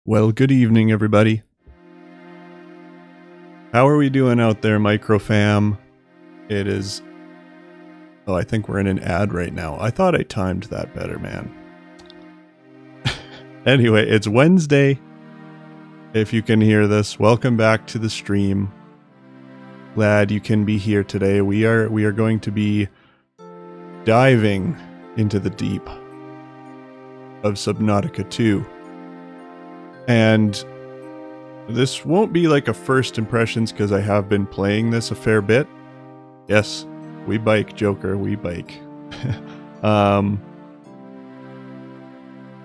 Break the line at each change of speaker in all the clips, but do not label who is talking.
Well, good evening, everybody. How are we doing out there, microfam? It is... Oh, I think we're in an ad right now. I thought I timed that better, man. Anyway, it's Wednesday. If you can hear this, welcome back to the stream. Glad you can be here today. We are going to be diving into the deep of Subnautica 2. And this won't be like a first impressions because I have been playing this a fair bit. Yes, we bike, Joker, we bike. Yeah,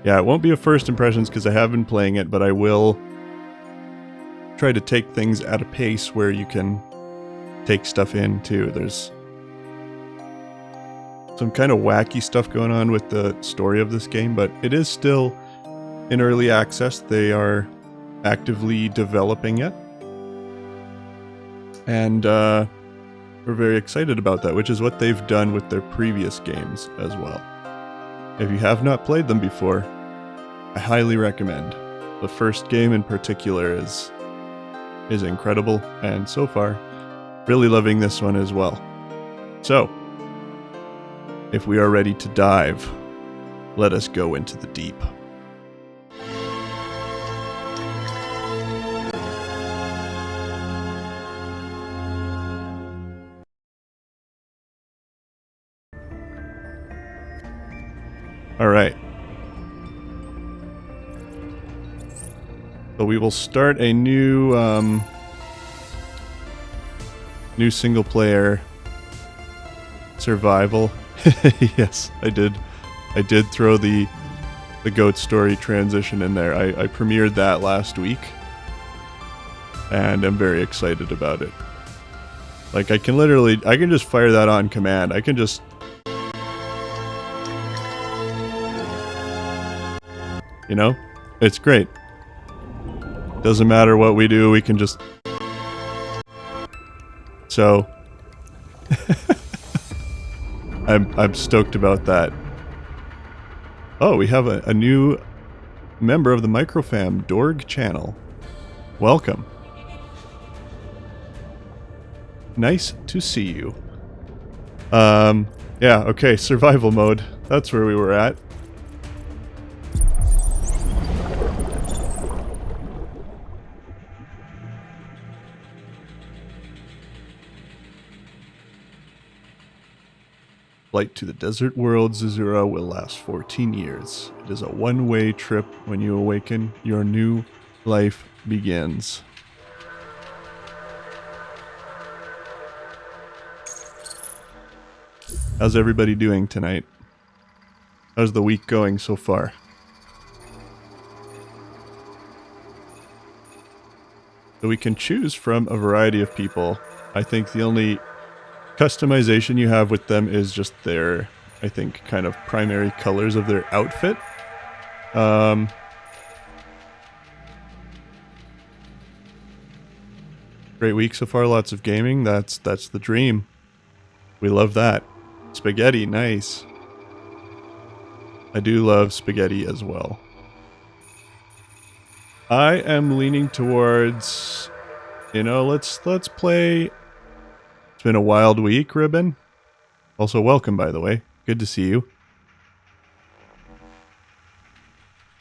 it won't be a first impressions because I have been playing it, but I will try to take things at a pace where you can take stuff in too. There's some kind of wacky stuff going on with the story of this game, but it is still in early access. They are actively developing it. And we're very excited about that, which is what they've done with their previous games as well. If you have not played them before, I highly recommend. The first game in particular is incredible, and so far, really loving this one as well. So, if we are ready to dive, let us go into the deep. All right. So we will start a new single player survival. Yes, I did throw the goat story transition in there. I premiered that last week. and I'm very excited about it. Like I can just fire that on command. I can just, you know, it's great. Doesn't matter what we do, we can just, so I'm stoked about that. Oh, we have a new member of the Microfam Dorg channel. Welcome. Nice to see you. Yeah, okay, survival mode. That's where we were at. Flight to the desert world Zazura will last 14 years. It is a one-way trip. When you awaken, your new life begins. How's everybody doing tonight? How's the week going so far? So we can choose from a variety of people. I think the only customization you have with them is just their, I think, kind of primary colors of their outfit. Great week so far, lots of gaming. That's the dream. We love that. Spaghetti, nice. I do love spaghetti as well. I am leaning towards, you know, let's play. It's been a wild week, Ribbon. Also, welcome, by the way. Good to see you.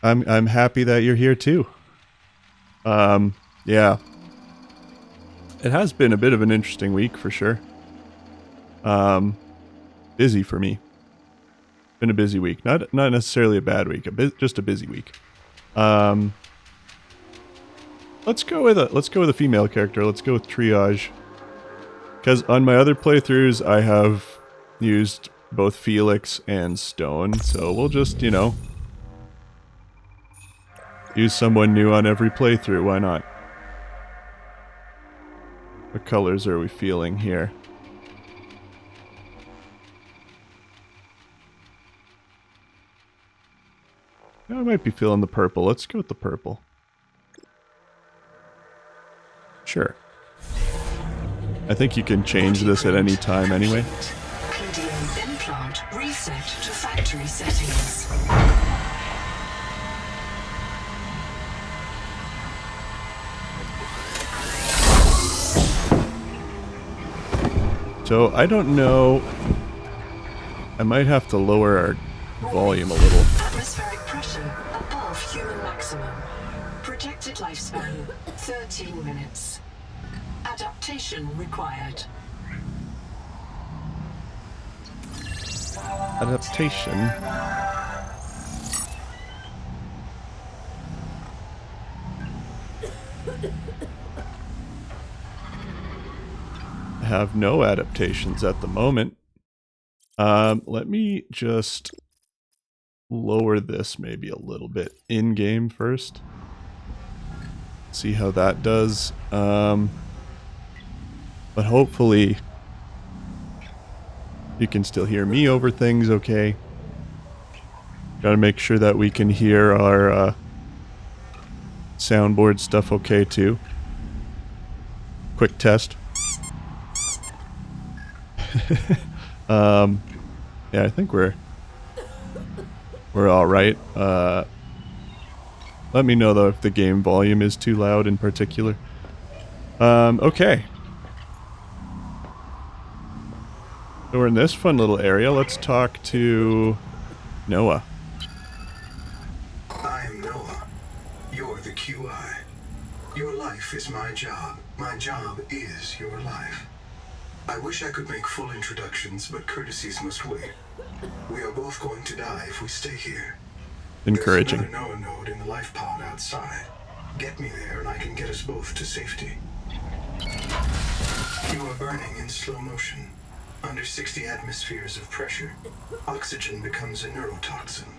I'm happy that you're here too. Yeah. It has been a bit of an interesting week for sure. Busy for me. Been a busy week. Not necessarily a bad week, just a busy week. Let's go with a female character. Let's go with Triage. Because on my other playthroughs, I have used both Felix and Stone, so we'll just, you know, use someone new on every playthrough. Why not? What colors are we feeling here? I might be feeling the purple. Let's go with the purple. Sure. I think you can change this at any time anyway.
Implant reset to factory settings.
So I don't know. I might have to lower our volume a little.
Atmospheric pressure above human maximum. Projected lifespan 13 minutes. Adaptation required.
Adaptation. I have no adaptations at the moment. Let me just lower this maybe a little bit in-game first. See how that does. But hopefully you can still hear me over things okay. Gotta make sure that we can hear our soundboard stuff okay too. Quick test. Yeah, I think we're all right. Let me know though if the game volume is too loud in particular. Okay. So we're in this fun little area. Let's talk to Noah.
I am Noah. You're the QI. Your life is my job. My job is your life. I wish I could make full introductions, but courtesies must wait. We are both going to die if we stay here.
Encouraging.
There's another Noah node in the life pod outside. Get me there and I can get us both to safety. You are burning in slow motion. Under 60 atmospheres of pressure, oxygen becomes a neurotoxin.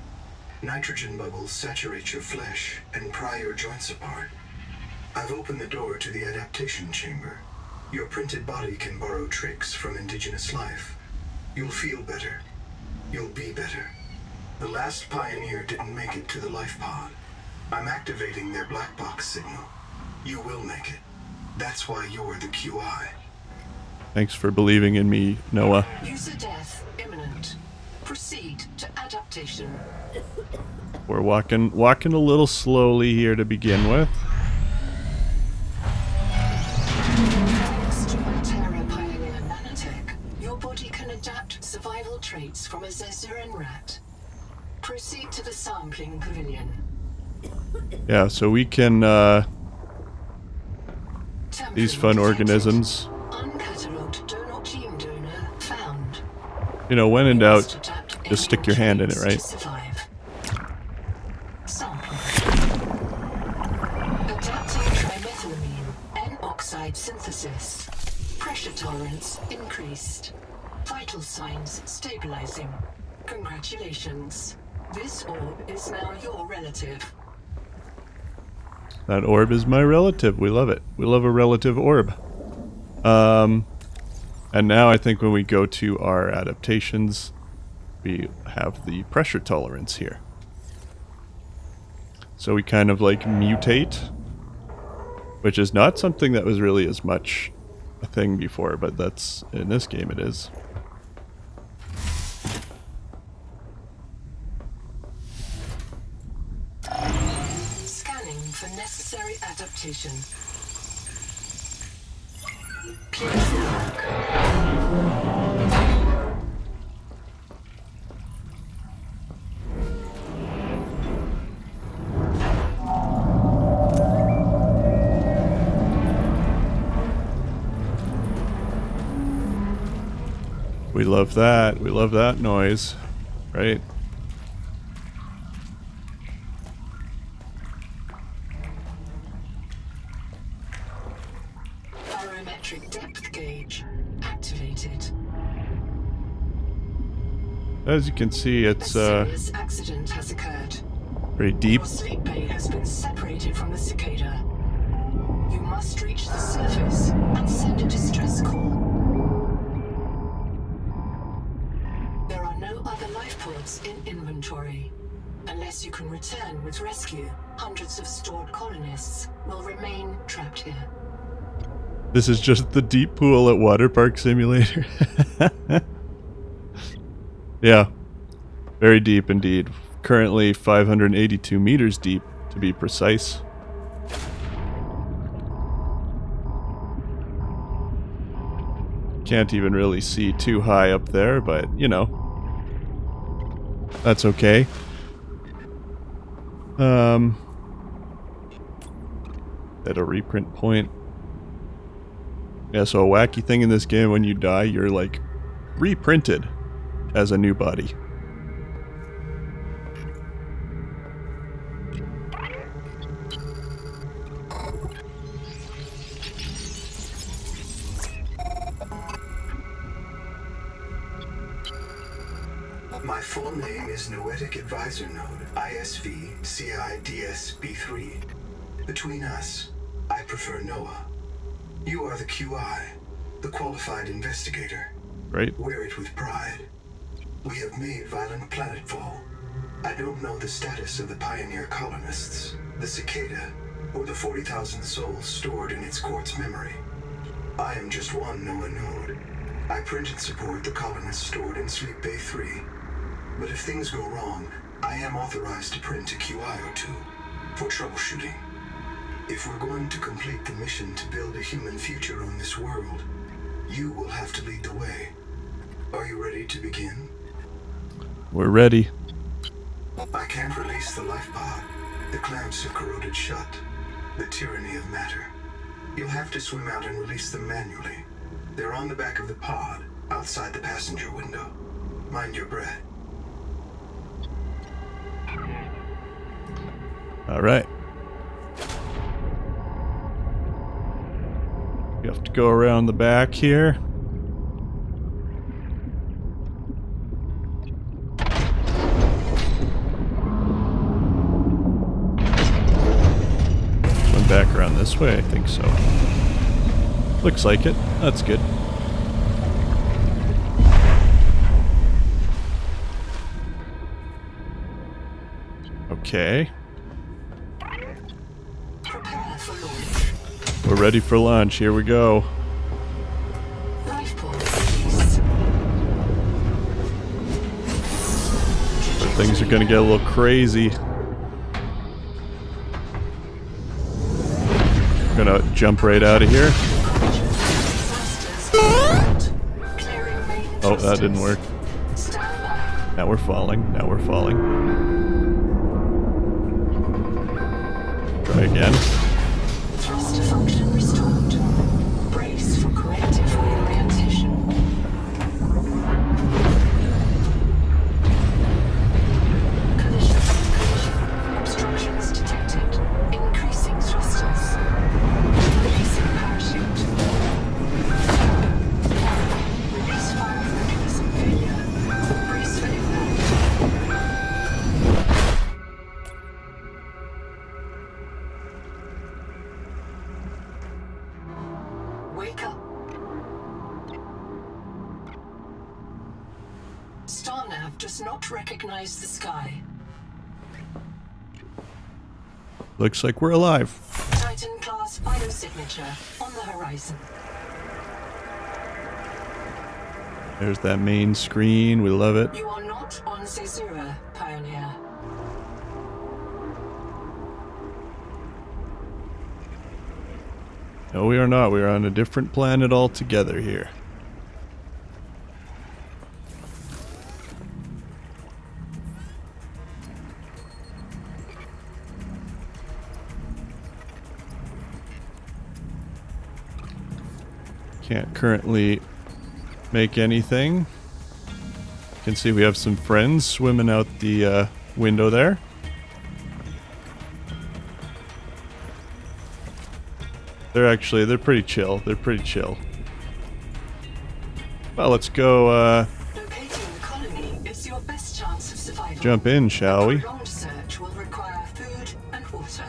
Nitrogen bubbles saturate your flesh and pry your joints apart. I've opened the door to the adaptation chamber. Your printed body can borrow tricks from indigenous life. You'll feel better. You'll be better. The last pioneer didn't make it to the life pod. I'm activating their black box signal. You will make it. That's why you're the QI.
Thanks for believing in me, Noah.
User death imminent. Proceed to adaptation.
We're walking a little slowly here to begin with.
Thanks to Terra Pioneer Nanotech, your body can adapt survival traits from a Zezuran rat. Proceed to the sampling pavilion.
Yeah, so we can, these fun organisms.
Uncatalogued donor gene donor found.
You know, when in doubt, just stick your hand in it, right?
Sample. Adapting trimethylamine, N-oxide synthesis. Pressure tolerance increased. Vital signs stabilizing. Congratulations. This orb is now your relative.
That orb is my relative. We love it. We love a relative orb. And now I think when we go to our adaptations, we have the pressure tolerance here. So we kind of like mutate, which is not something that was really as much a thing before, but that's, in this game it is.
Scanning for necessary adaptation. Please look.
We love that. We love that noise, right?
Barometric depth gauge activated.
As you can see,
A
it's
serious accident has occurred.
pretty deep.
Your sleep bay has been separated from the cicada. You must reach the surface and send a distress call. There are no other life pods in inventory. Unless you can return with rescue, hundreds of stored colonists will remain trapped here.
This is just the deep pool at Water Park Simulator. Yeah, very deep indeed. Currently 582 meters deep, to be precise. Can't even really see too high up there, but, you know, that's okay. At a reprint point. Yeah, so a wacky thing in this game, when you die, you're like reprinted as a new body.
My full name is Noetic Advisor Node, ISV CIDSB3. Between us, I prefer Noah. You are the QI, the qualified investigator.
Right?
Wear it with pride. We have made violent planetfall. I don't know the status of the pioneer colonists, the cicada, or the 40,000 souls stored in its quartz memory. I am just one Noah node. I print and support the colonists stored in Sleep Bay 3. But if things go wrong, I am authorized to print a QI or two for troubleshooting. If we're going to complete the mission to build a human future on this world, you will have to lead the way. Are you ready to begin?
We're ready.
I can't release the life pod. The clamps are corroded shut. The tyranny of matter. You'll have to swim out and release them manually. They're on the back of the pod, outside the passenger window. Mind your breath.
All right. You have to go around the back here. Swim back around this way? I think so. Looks like it. That's good. Okay.
Prepare for launch.
We're ready for launch. Here we go.
Life pod release.
But things are gonna get a little crazy. Gonna jump right out of here. Oh, that didn't work. Now we're falling. Now we're falling. Try again.
Thruster function restored. Brace for corrective reorientation. Collision. Obstructions detected. Increasing thrusters. Releasing parachute. Release firing mechanism failure. Brace for impact. Wake up. Starnav does not recognize the sky.
Looks like we're alive.
Titan class biosignature on the horizon.
There's that main screen. We love it.
You are not on Caesura, Pioneer.
No, we are not. We are on a different planet altogether here. Can't currently make anything. You can see we have some friends swimming out the window there. They're pretty chill. They're pretty chill. Well, let's go
Locating the colony is your best chance of survival.
jump in, shall we?
Prolonged search will require food and water.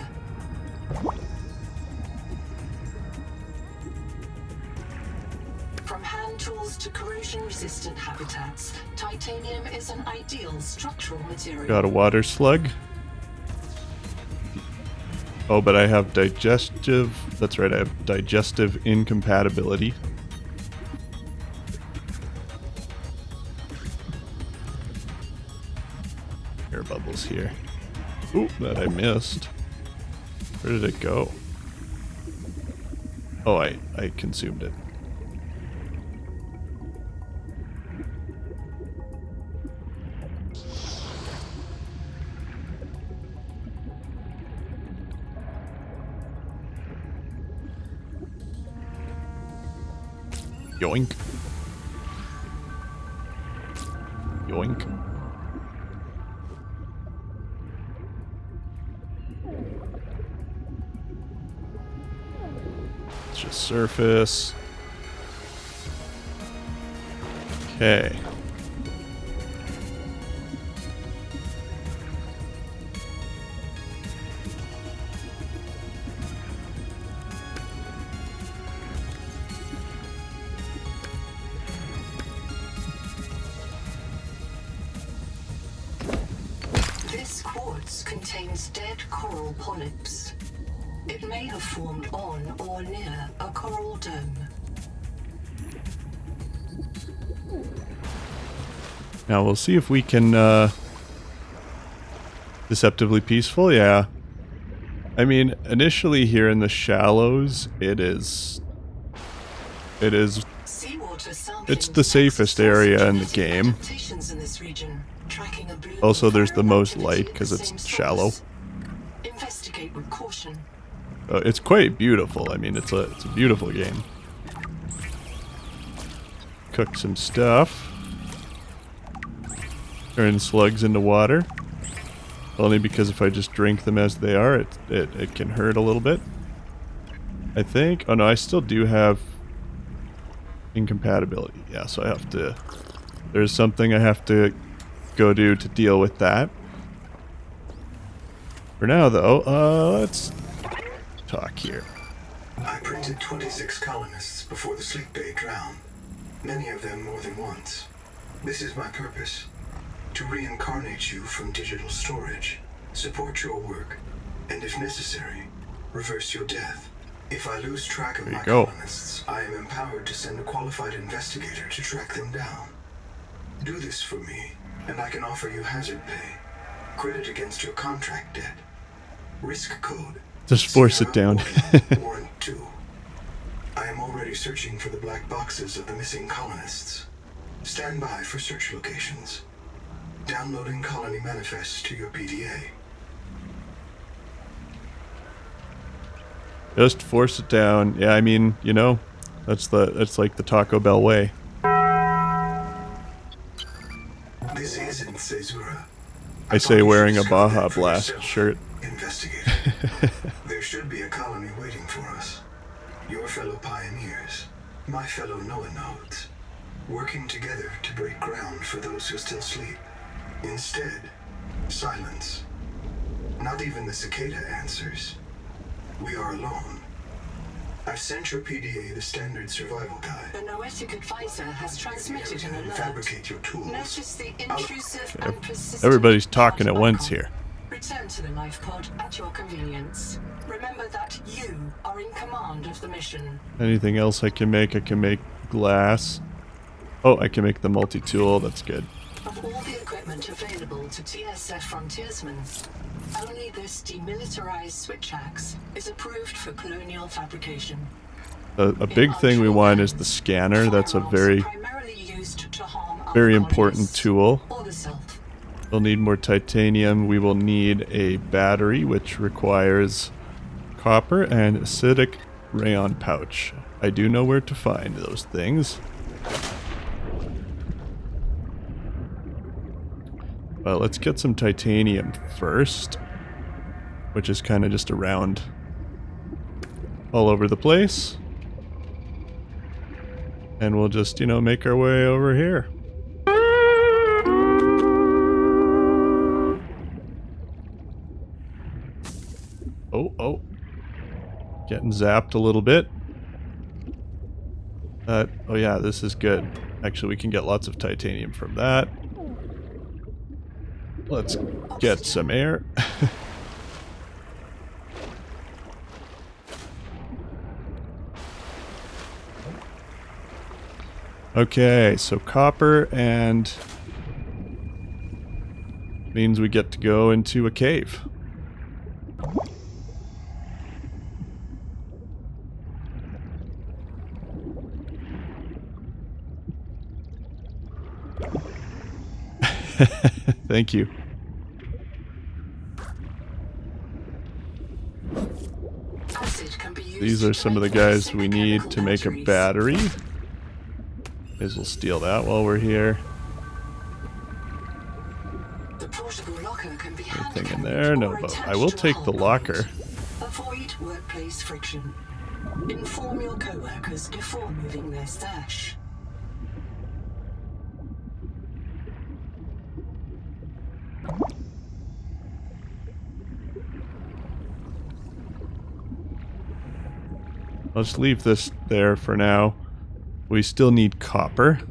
From hand tools to corrosion-resistant habitats, titanium is an ideal structural material.
Got a water slug. Oh, but I have digestive... That's right, I have digestive incompatibility. Air bubbles here. Ooh, that I missed. Where did it go? Oh, I consumed it. Yoink. Yoink. Let's just surface. Okay.
This quartz contains dead coral polyps. It may have formed on or near a coral dome.
Now we'll see if we can, deceptively peaceful, yeah. I mean, initially here in the shallows, it's the safest area in the game. Also, there's the most light because it's shallow.
Investigate with caution.
It's quite beautiful. I mean, it's a beautiful game. Cook some stuff. Turn slugs into water. Only because if I just drink them as they are, it can hurt a little bit. I think. Oh no, I still do have incompatibility. Yeah, so I have to... There's something I have to go do to deal with that. For now, though, let's talk here.
imprinted 26 colonists before the sleep bay drowned, many of them more than once. This is my purpose, to reincarnate you from digital storage, support your work, and if necessary, reverse your death. If I lose track of my colonists, I am empowered to send a qualified investigator to track them down. Do this for me, and I can offer you hazard pay, credit against your contract debt, risk code.
Just force it down.
Warrant 2. I am already searching for the black boxes of the missing colonists. Stand by for search locations. Downloading colony manifests to your PDA.
Just force it down. Yeah, I mean, you know, that's like the Taco Bell way.
This isn't Caesura.
I say wearing a Baja Blast shirt.
Investigator. There should be a colony waiting for us. Your fellow pioneers, my fellow Noah nodes, working together to break ground for those who still sleep. Instead, silence. Not even the cicada answers. We are alone. I've sent your PDA the standard survival guide.
The Noetic advisor has transmitted an alert.
Fabricate your tools.
Notice the intrusive and persistent.
Everybody's talking at once here.
Return to the life pod at your convenience. Remember that you are in command of the mission.
Anything else I can make? I can make glass. Oh, I can make the multi-tool. That's good.
Of all the equipment available to TSF frontiersmen, only this demilitarized switch axe is approved for colonial fabrication.
A big thing we want is the scanner. That's a very important tool. We'll need more titanium. We will need a battery, which requires copper and acidic rayon pouch. I do know where to find those things. Well, let's get some titanium first, which is kind of just around all over the place. And we'll just, you know, make our way over here. Oh. Getting zapped a little bit. Oh yeah, this is good. Actually, we can get lots of titanium from that. Let's get some air. Okay, so copper and means we get to go into a cave. Thank you. These are some of the guys we need to make a battery. We'll steal that while we're here. Anything in there? No, but I will take the locker.
Avoid workplace friction. Inform your co-workers before moving their stash.
Let's leave this there for now. We still need copper.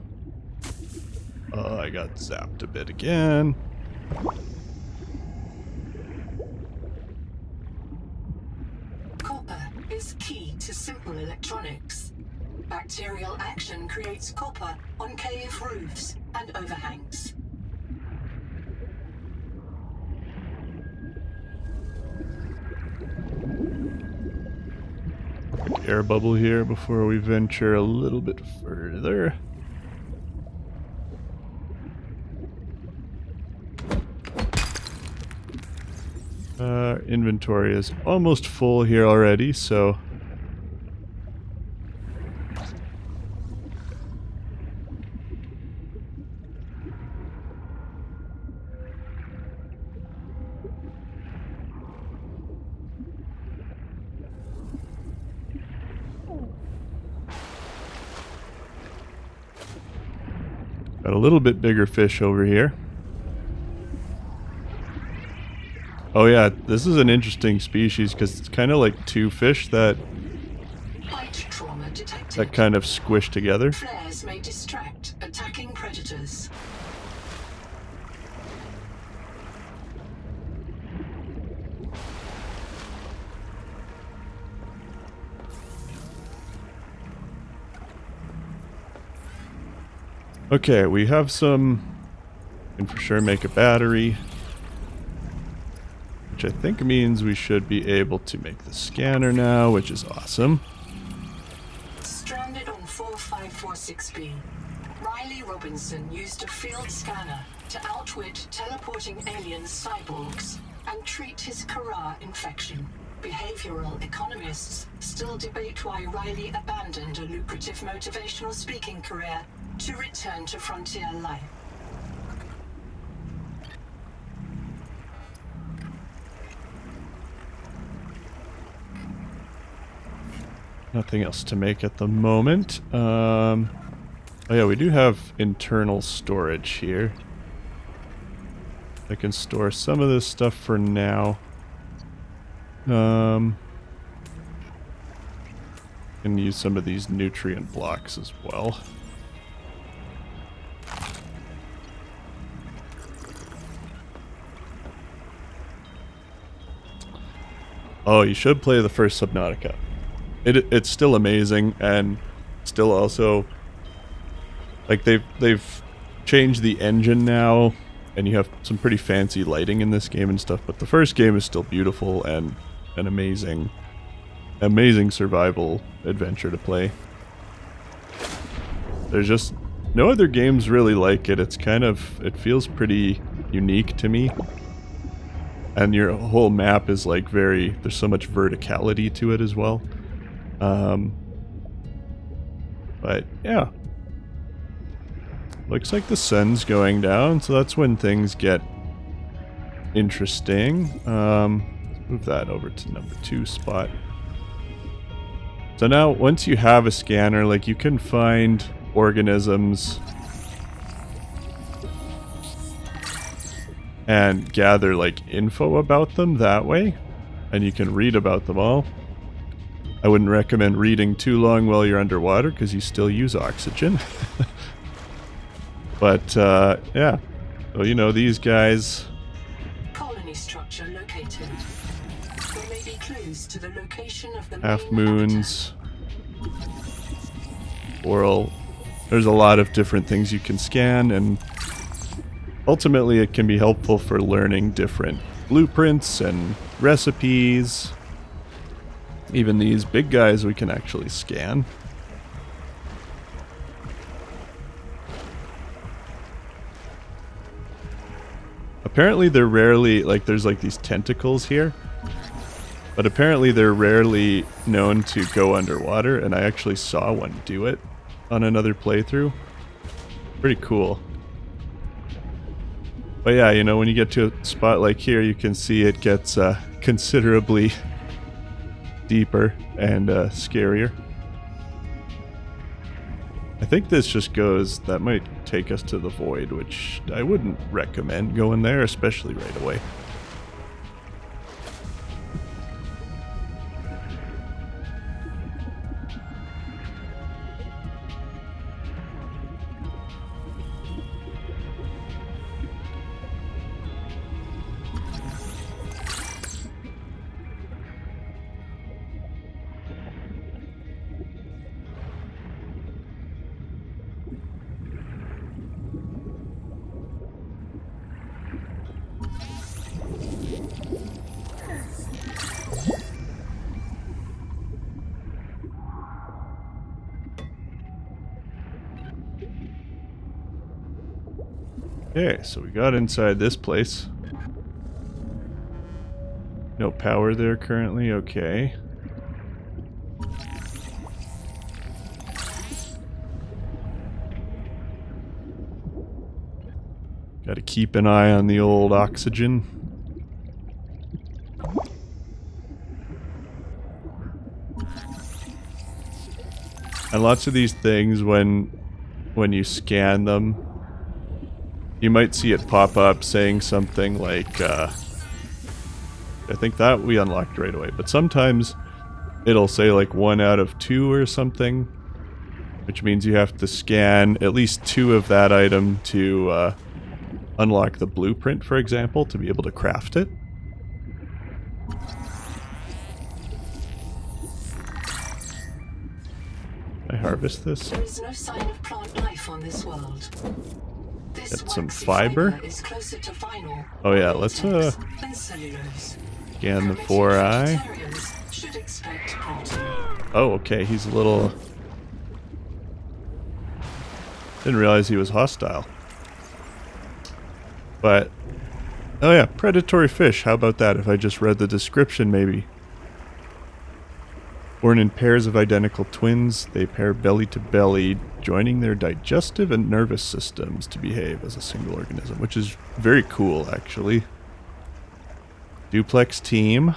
I got zapped a bit again.
Copper is key to simple electronics. Bacterial action creates copper on cave roofs and overhangs.
Air bubble here before we venture a little bit further. Inventory is almost full here already, so got a little bit bigger fish over here. Oh yeah, this is an interesting species because it's kind of like two fish that
trauma detected.
that kind of squish together.
Flares may distract attacking predators.
Okay, we have some... can for sure make a battery. Which I think means we should be able to make the scanner now, which is awesome.
Stranded on 4546B, Riley Robinson used a field scanner to outwit teleporting alien cyborgs and treat his Kara infection. Behavioral economists still debate why Riley abandoned a lucrative motivational speaking career to return to frontier life.
Nothing else to make at the moment. Oh yeah, we do have internal storage here. I can store some of this stuff for now. Can use some of these nutrient blocks as well. Oh, you should play the first Subnautica. It's still amazing, and still also like they've changed the engine now, and you have some pretty fancy lighting in this game and stuff, but the first game is still beautiful and an amazing survival adventure to play. There's just no other games really like it. It's kind of, it feels pretty unique to me. And your whole map is like there's so much verticality to it as well. But yeah, looks like the sun's going down, so that's when things get interesting. Let's move that over to number 2 spot. So now once you have a scanner, like you can find organisms and gather like info about them that way, and you can read about them all. I wouldn't recommend reading too long while you're underwater because you still use oxygen. But yeah, so you know these guys.
Colony structure located. There may be clues to the location of the
Half
main
moons. Coral. There's a lot of different things you can scan, and ultimately it can be helpful for learning different blueprints and recipes. Even these big guys we can actually scan. Apparently they're rarely, like there's like these tentacles here, but apparently they're rarely known to go underwater, and I actually saw one do it on another playthrough. Pretty cool. But yeah, you know, when you get to a spot like here, you can see it gets considerably deeper and scarier. I think this just goes, that might take us to the void, which I wouldn't recommend going there, especially right away. Okay, so we got inside this place. No power there currently, okay. Gotta keep an eye on the old oxygen. And lots of these things, when you scan them, you might see it pop up saying something like, I think that we unlocked right away, but sometimes it'll say like 1 out of 2 or something, which means you have to scan at least 2 of that item to unlock the blueprint, for example, to be able to craft it. I harvest this.
There is no sign of plant life on this world. This
Get some
waxy
fiber.
is closer to vinyl,
Oh yeah, let's
than cellulose.
scan the 4-eye.
Vegetarians should expect protein.
Oh, okay, he's a little... Didn't realize he was hostile. But... Oh yeah, predatory fish. How about that if I just read the description maybe? Born in pairs of identical twins, they pair belly to belly, joining their digestive and nervous systems to behave as a single organism, which is very cool, actually. Duplex team.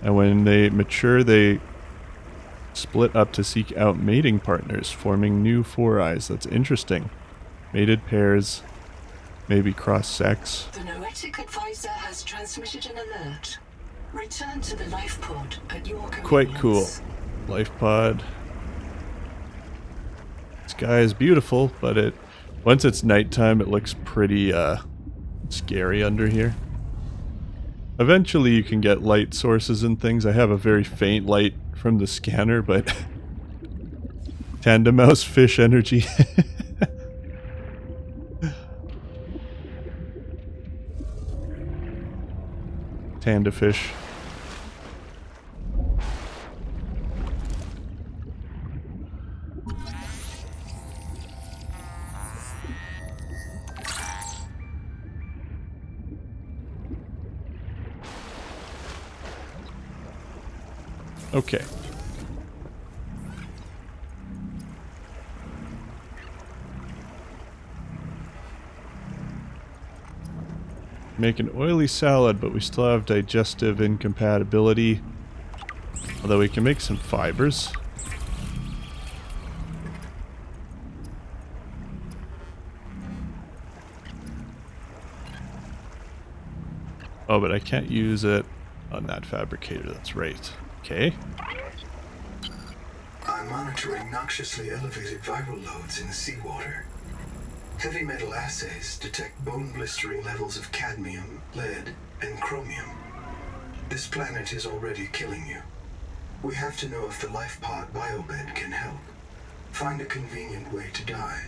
And when they mature, they split up to seek out mating partners, forming new 4-eyes. That's interesting. Mated pairs, maybe cross-sex.
The Noetic advisor has transmitted an alert. Return to the life pod at your convenience.
Quite cool. Life pod. Sky is beautiful, but once it's nighttime, it looks pretty scary under here. Eventually you can get light sources and things. I have a very faint light from the scanner, but tandem mouse fish energy. Tanda fish. Okay. Make an oily salad, but we still have digestive incompatibility. Although we can make some fibers. Oh, but I can't use it on that fabricator, that's right. Okay.
I'm monitoring noxiously elevated viral loads in the seawater. Heavy metal assays detect bone-blistering levels of cadmium, lead, and chromium. This planet is already killing you. We have to know if the life pod biobed can help. Find a convenient way to die.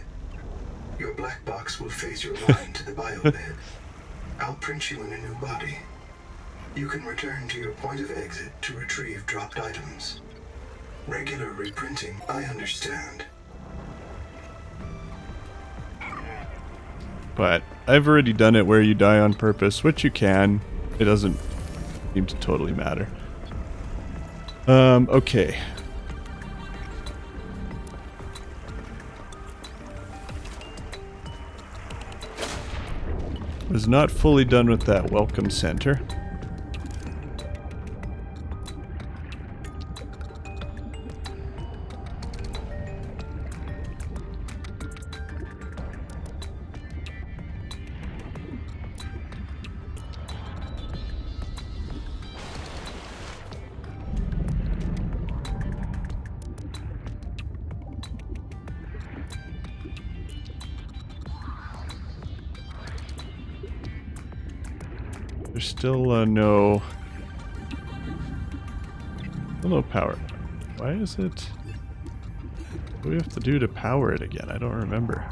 Your black box will phase your line to the biobed. I'll print you in a new body. You can return to your point of exit to retrieve dropped items. Regular reprinting, I understand.
But I've already done it where you die on purpose, which you can. It doesn't seem to totally matter. Okay. Was not fully done with that welcome center. There's still no power. Why is it? What do we have to do to power it again? I don't remember.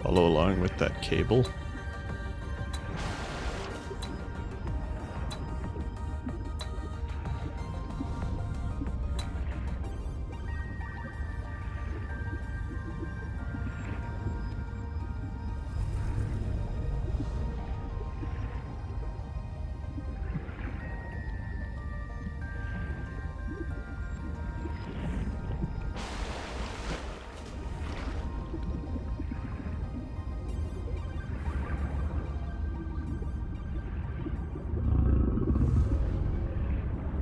follow along with that cable.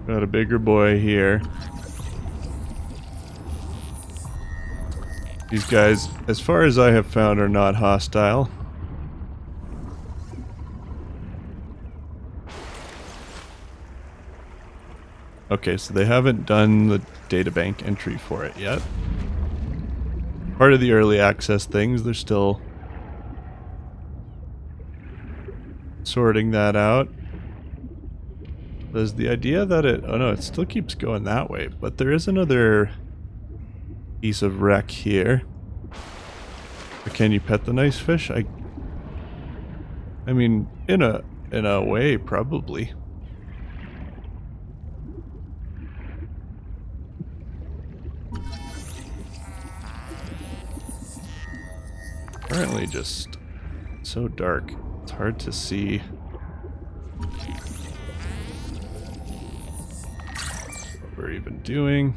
Got a bigger boy here. These guys, as far as I have found, are not hostile. Okay, so they haven't done the databank entry for it yet. Part of the early access things, they're still sorting that out. There's the idea that it... Oh no, it still keeps going that way, but there is another piece of wreck here. But can you pet the nice fish? I mean, in a way, probably. Apparently just so dark. It's hard to see. We're even doing.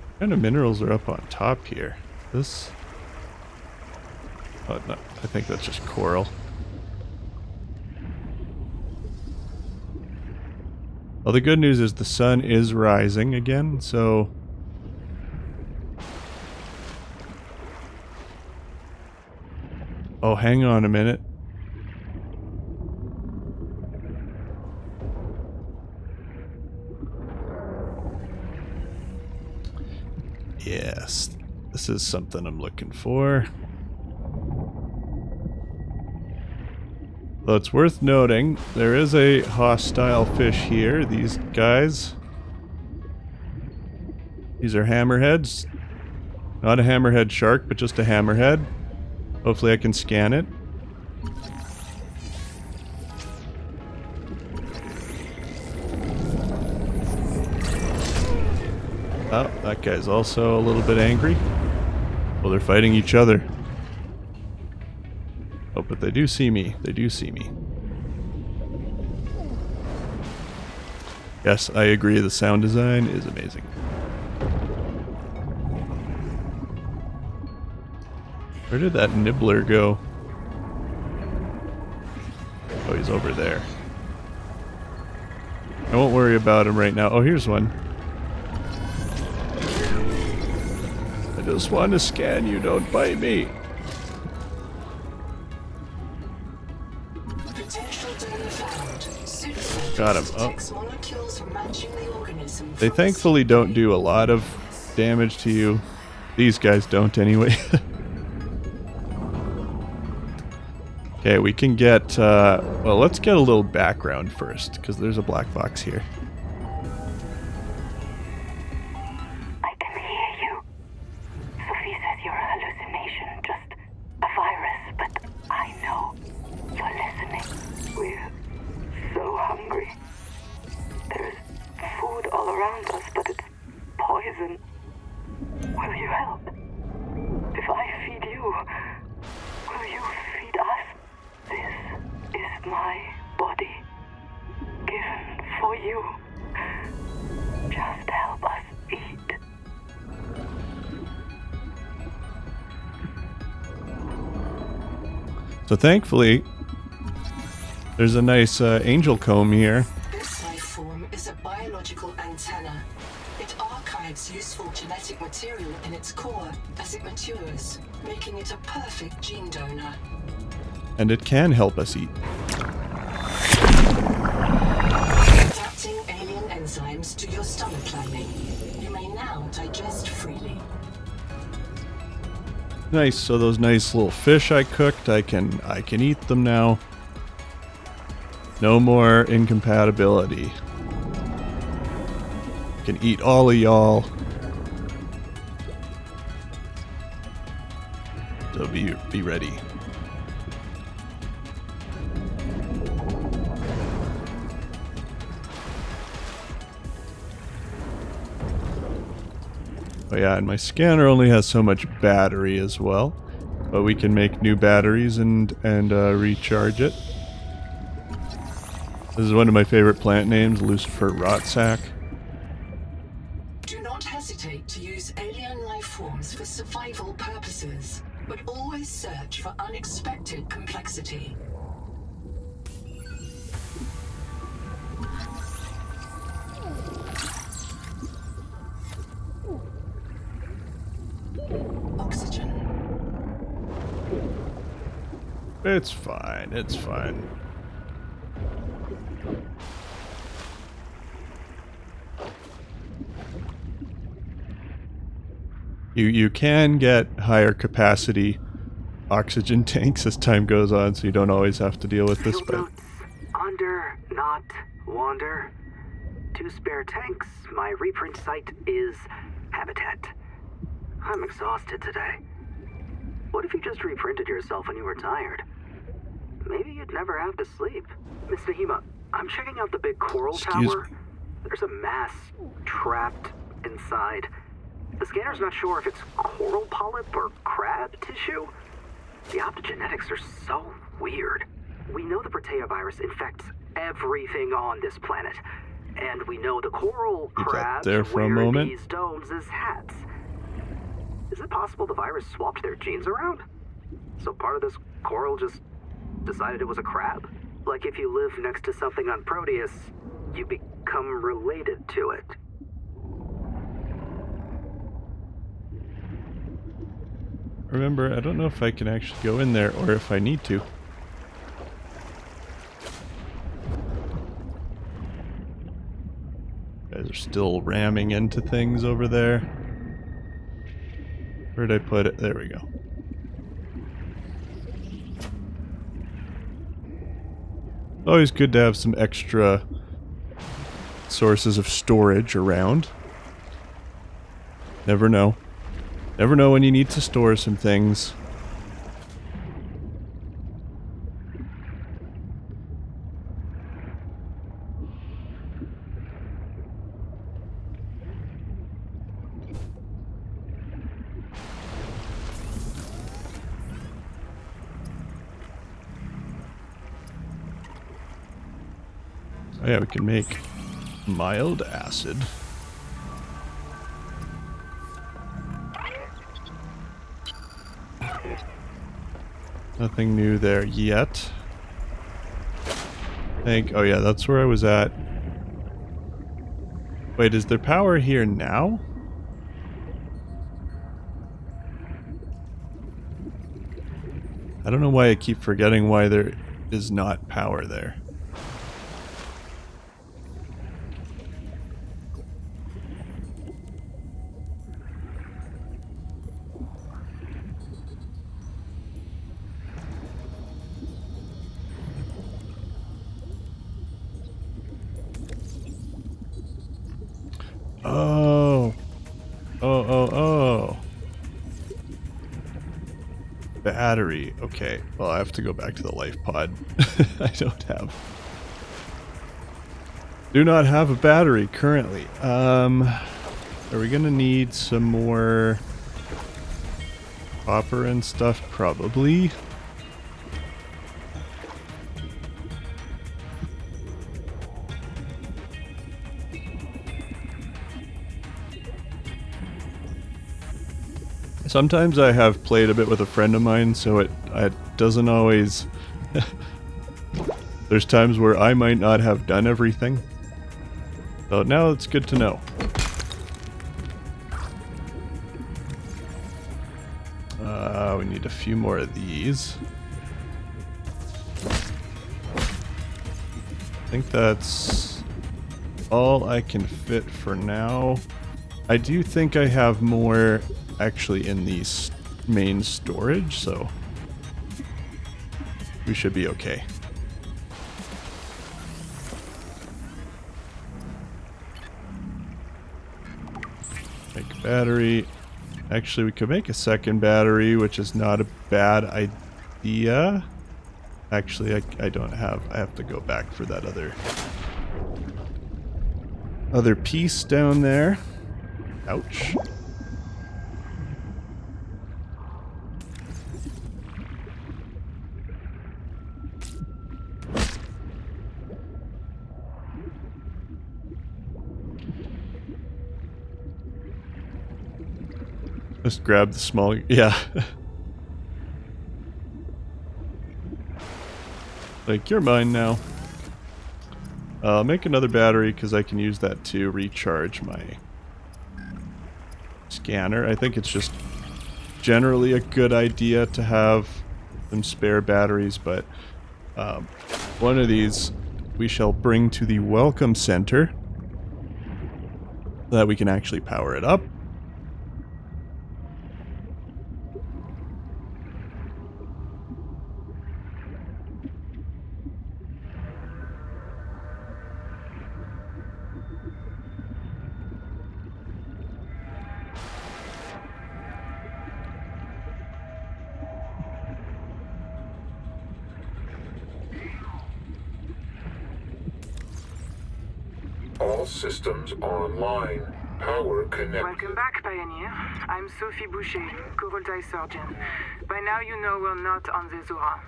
What kind of minerals are up on top here? This... Oh, no, I think that's just coral. Well, the good news is the sun is rising again, so... Oh, hang on a minute. Yes, this is something I'm looking for. Though it's worth noting, there is a hostile fish here. These guys. These are hammerheads. Not a hammerhead shark, but just a hammerhead. Hopefully I can scan it. Oh, that guy's also a little bit angry. Well, they're fighting each other. Oh, but they do see me. They do see me. Yes, I agree. The sound design is amazing. Where did that nibbler go? Oh, he's over there. I won't worry about him right now. Oh, here's one. I just want to scan you, don't bite me. Got him. Oh. They thankfully don't do a lot of damage to you. These guys don't anyway. Okay, we can get, well, let's get a little background first, because there's a black box here.
I can hear you. Sophie says you're a hallucination, just a virus, but I know you're listening. We're so hungry. There's food all around us, but it's poison. Will you help? If I feed you, will you feed us? This is my body, given for you. Just help us eat.
So thankfully, there's a nice angel comb here.
This life form is a biological antenna. It archives useful genetic material in its core as it matures, making it a perfect gene donor.
And it can help us eat.
Adapting alien enzymes to your stomach lining. You may now digest freely.
Nice, so those nice little fish I cooked, I can eat them now. No more incompatibility. Can eat all of y'all. So be ready. Oh yeah, and my scanner only has so much battery as well, but we can make new batteries and recharge it. This is one of my favorite plant names, Lucifer Rotsack.
Do not hesitate to use alien life forms for survival purposes, but always search for unexpected complexity. Oxygen.
It's fine, it's fine. You can get higher capacity oxygen tanks as time goes on, so you don't always have to deal with this,
Field
but
notes, under, not, wander. 2 spare tanks. My reprint site is habitat. I'm exhausted today. What if you just reprinted yourself when you were tired? Maybe you'd never have to sleep. Miss Nahima, I'm checking out the big coral
Excuse
tower.
me.
There's a mass trapped inside. The scanner's not sure if it's coral polyp or crab tissue. The optogenetics are so weird. We know the Protea virus infects everything on this planet. And we know the coral
Leave that
crabs
there for a
wear
moment.
these domes as hats. Is it possible the virus swapped their genes around? So part of this coral just decided it was a crab? Like if you live next to something on Proteus, you become related to it.
remember, I don't know if I can actually go in there or if I need to. Guys are still ramming into things over there. Where'd I put it? There we go. Always good to have some extra sources of storage around. Never know. Never know when you need to store some things. Oh yeah, we can make mild acid. Nothing new there yet. Oh yeah, that's where I was at. Wait, is there power here now? I don't know why I keep forgetting why there is not power there. Oh. Battery. Okay. Well, I have to go back to the life pod. I do not have a battery currently. Are we gonna need some more copper and stuff? Probably. Sometimes I have played a bit with a friend of mine, so it doesn't always... There's times where I might not have done everything. So now it's good to know. We need a few more of these. I think that's all I can fit for now. I do think I have more actually in the main storage, so we should be okay. Battery. Actually, we could make a second battery, which is not a bad idea. Actually, I don't have... I have to go back for that other piece down there. Ouch. Just grab the small... Yeah. Like, you're mine now. I'll make another battery because I can use that to recharge my scanner. I think it's just generally a good idea to have some spare batteries, but one of these we shall bring to the welcome center so that we can actually power it up.
All systems online. Power connected.
Welcome back, Pioneer. I'm Sophie Boucher, Coral-Tie surgeon. By now you know we're not on the Zora.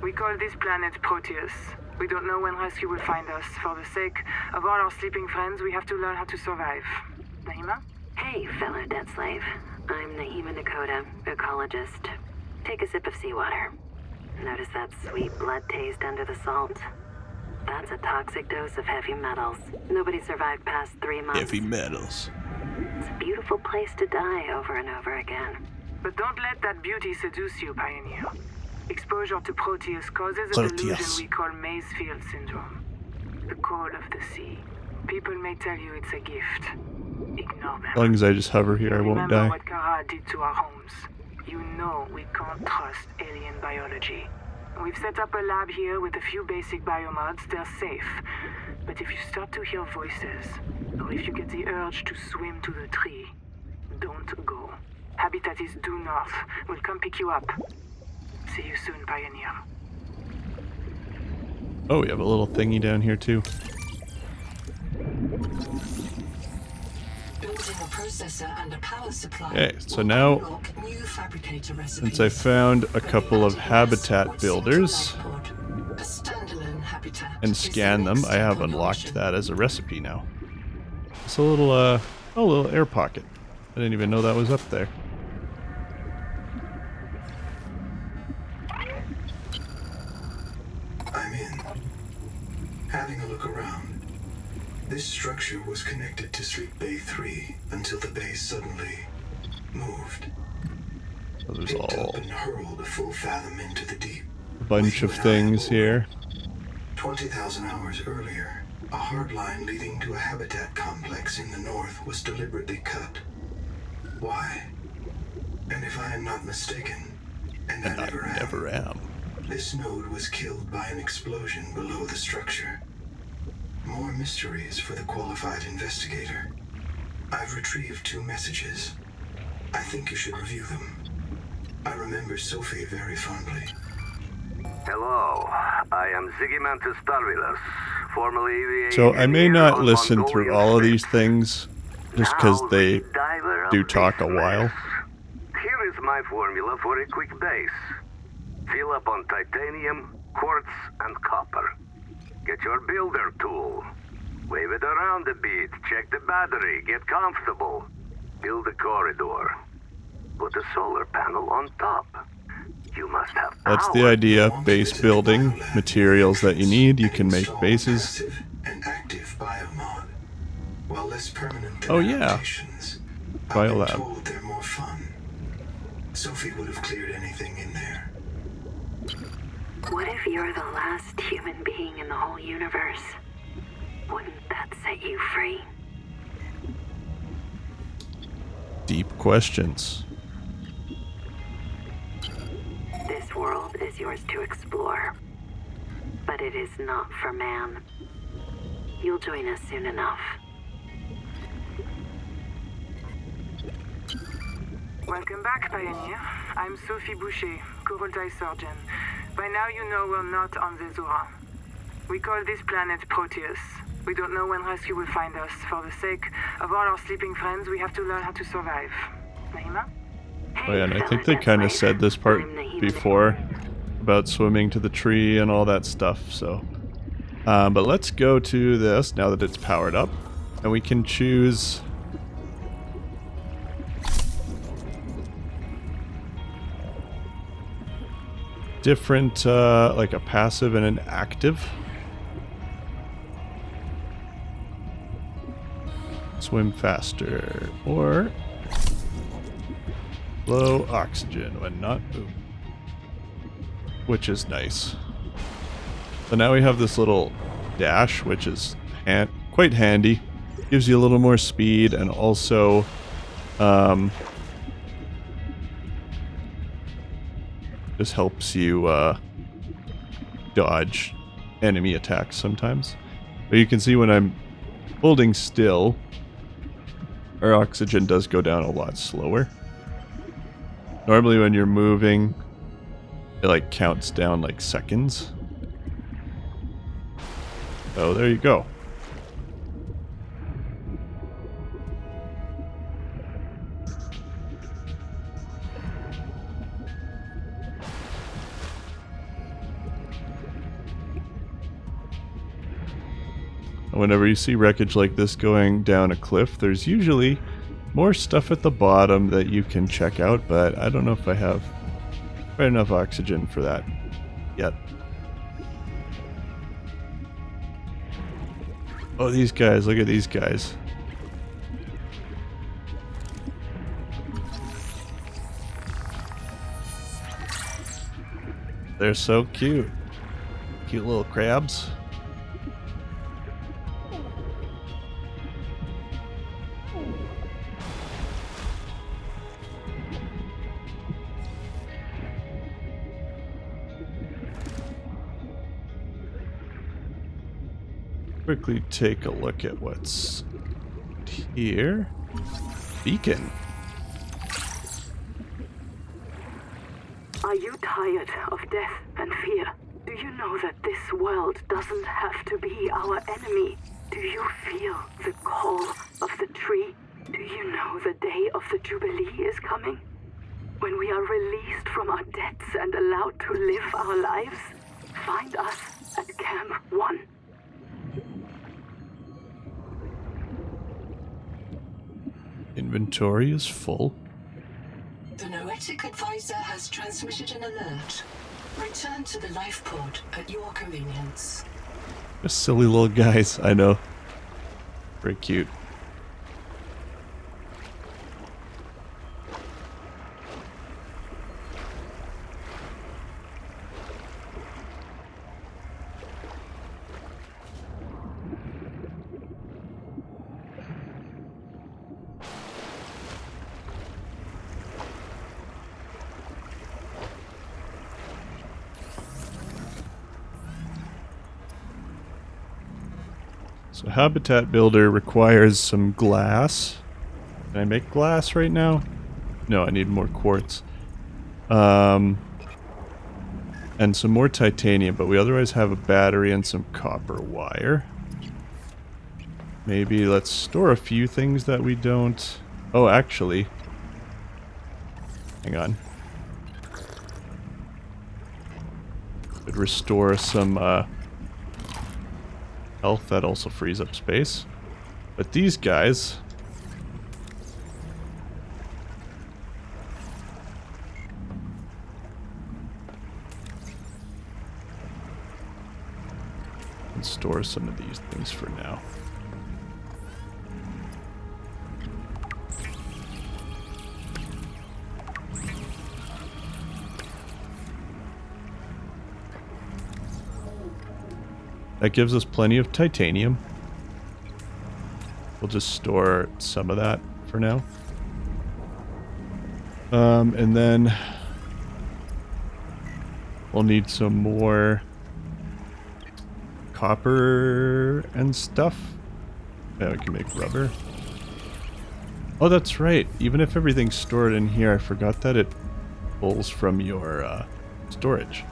We call this planet Proteus. We don't know when rescue will find us. For the sake of all our sleeping friends, we have to learn how to survive. Naima?
Hey, fellow dead slave. I'm Naima Nakota, ecologist. Take a sip of seawater. Notice that sweet blood taste under the salt? That's a toxic dose of heavy metals. Nobody survived past 3 months.
Heavy metals.
It's a beautiful place to die over and over again.
But don't let that beauty seduce you, Pioneer. Exposure to Proteus causes a delusion we call Maysfield syndrome. The code of the sea. People may tell you it's a gift. Ignore them.
As long as I just hover here, I won't
Remember
die.
what Kara did to our homes. You know we can't trust alien biology. We've set up a lab here with a few basic biomods. They're safe. But if you start to hear voices, or if you get the urge to swim to the tree, don't go. Habitat is due north. We'll come pick you up. See you soon, Pioneer.
Oh, we have a little thingy down here too.
Building a processor and a power supply.
Okay, so
will
now,
unlock new fabricator
since I
recipes.
found a couple of habitat builders
A standalone habitat
and
is the
scan them,
next
I have
step of
unlocked
option.
that as a recipe now. It's a little, a little air pocket. I didn't even know that was up there.
I'm in. Having a look around. This structure was connected to Street Bay 3 until the bay suddenly moved.
So there's
Picked
all
up and hurled a full fathom into the deep.
a bunch of things here.
20,000 hours earlier, a hard line leading to a habitat complex in the north was deliberately cut. Why? And if I am not mistaken, and I
And I
never am,
never am.
this node was killed by an explosion below the structure. More mysteries for the qualified investigator. I've retrieved 2 messages. I think you should review them. I remember Sophie very fondly.
Hello, I am Zigimantus Starvilus, formerly the
So I may
engineer
not
on
listen through
Mongolian
all of
ships.
these things just because
Now
they
the diver of
do talk a
this
while.
mess. Here is my formula for a quick base. Fill up on titanium, quartz, and copper. Get your builder tool. Wave it around a bit, check the battery, get comfortable. Build a corridor. Put a solar panel on top. You must have power.
That's the idea. Base
Visit
building,
the biolab
materials that you need. You
and
can make
install
bases.
passive and active biomod. While less permanent than
Oh, yeah.
adaptations, I've been
Biolab.
told they're more fun. Sophie would have cleared anything in there.
What if you're the last human being in the whole universe? Wouldn't that set you free?
Deep questions.
This world is yours to explore. But it is not for man. You'll join us soon enough.
Welcome back, Pioneer. I'm Sophie Boucher, Kurultai surgeon. By now you know we're not on the Zura. We call this planet Proteus. We don't know when rescue will find us. For the sake of all our sleeping friends, we have to learn how to survive. Naima?
Oh yeah, and I think they kind of said this part before about swimming to the tree and all that stuff, so... but let's go to this now that it's powered up, and we can choose... different, like a passive and an active. Swim faster, or low oxygen when not moving, which is nice. So now we have this little dash, which is quite handy. Gives you a little more speed, and also just helps you dodge enemy attacks sometimes. But you can see when I'm holding still, our oxygen does go down a lot slower. Normally when you're moving, it like counts down like seconds. So there you go. Whenever you see wreckage like this going down a cliff, there's usually more stuff at the bottom that you can check out, but I don't know if I have quite enough oxygen for that yet. Oh, these guys, look at these guys. They're so cute. Cute little crabs. Quickly take a look at what's here. Beacon.
Are you tired of death and fear? Do you know that this world doesn't have to be our enemy? Do you feel the call of the tree? Do you know the day of the Jubilee is coming? When we are released from our debts and allowed to live our lives? Find us at Camp 1.
Inventory is full.
The Noetic advisor has transmitted an alert. Return to the life pod at your convenience.
They're silly little guys, I know. Very cute. So Habitat Builder requires some glass. Can I make glass right now? No, I need more quartz. And some more titanium, but we otherwise have a battery and some copper wire. Maybe let's store a few things that we don't... Oh, actually. Hang on. Could restore some, health. That also frees up space. But these guys... can store some of these things for now. That gives us plenty of titanium. We'll just store some of that for now. And then we'll need some more copper and stuff. Yeah, we can make rubber. Oh, that's right. Even if everything's stored in here, I forgot that it pulls from your storage.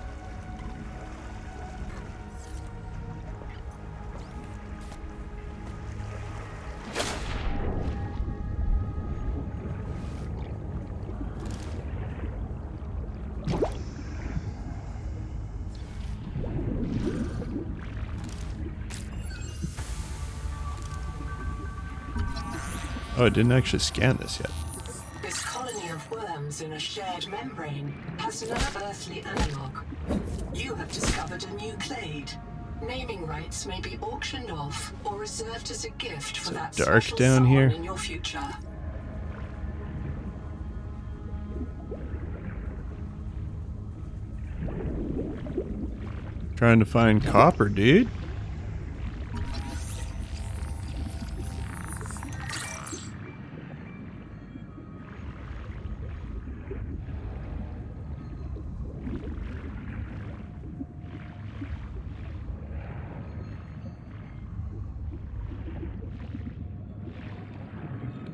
Oh, I didn't actually scan this yet.
This colony of worms in a shared membrane has no earthly analog. You have discovered a new clade. Naming rights may be auctioned off or reserved as a gift for that
dark
special
down
someone
here.
in your future.
Trying to find copper, dude.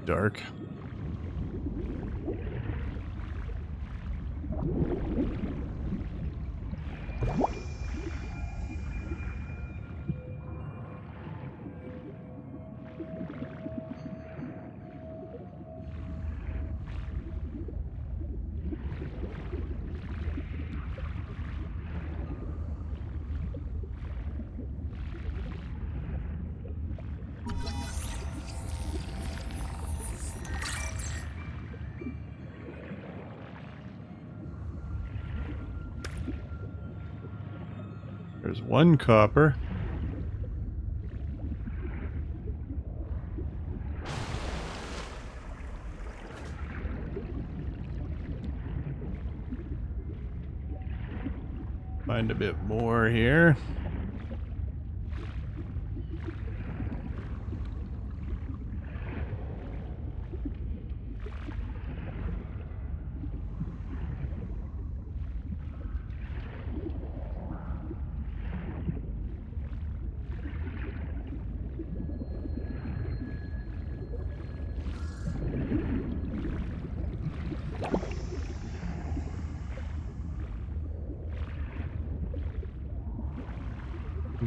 Dark. There's one copper. Find a bit more here.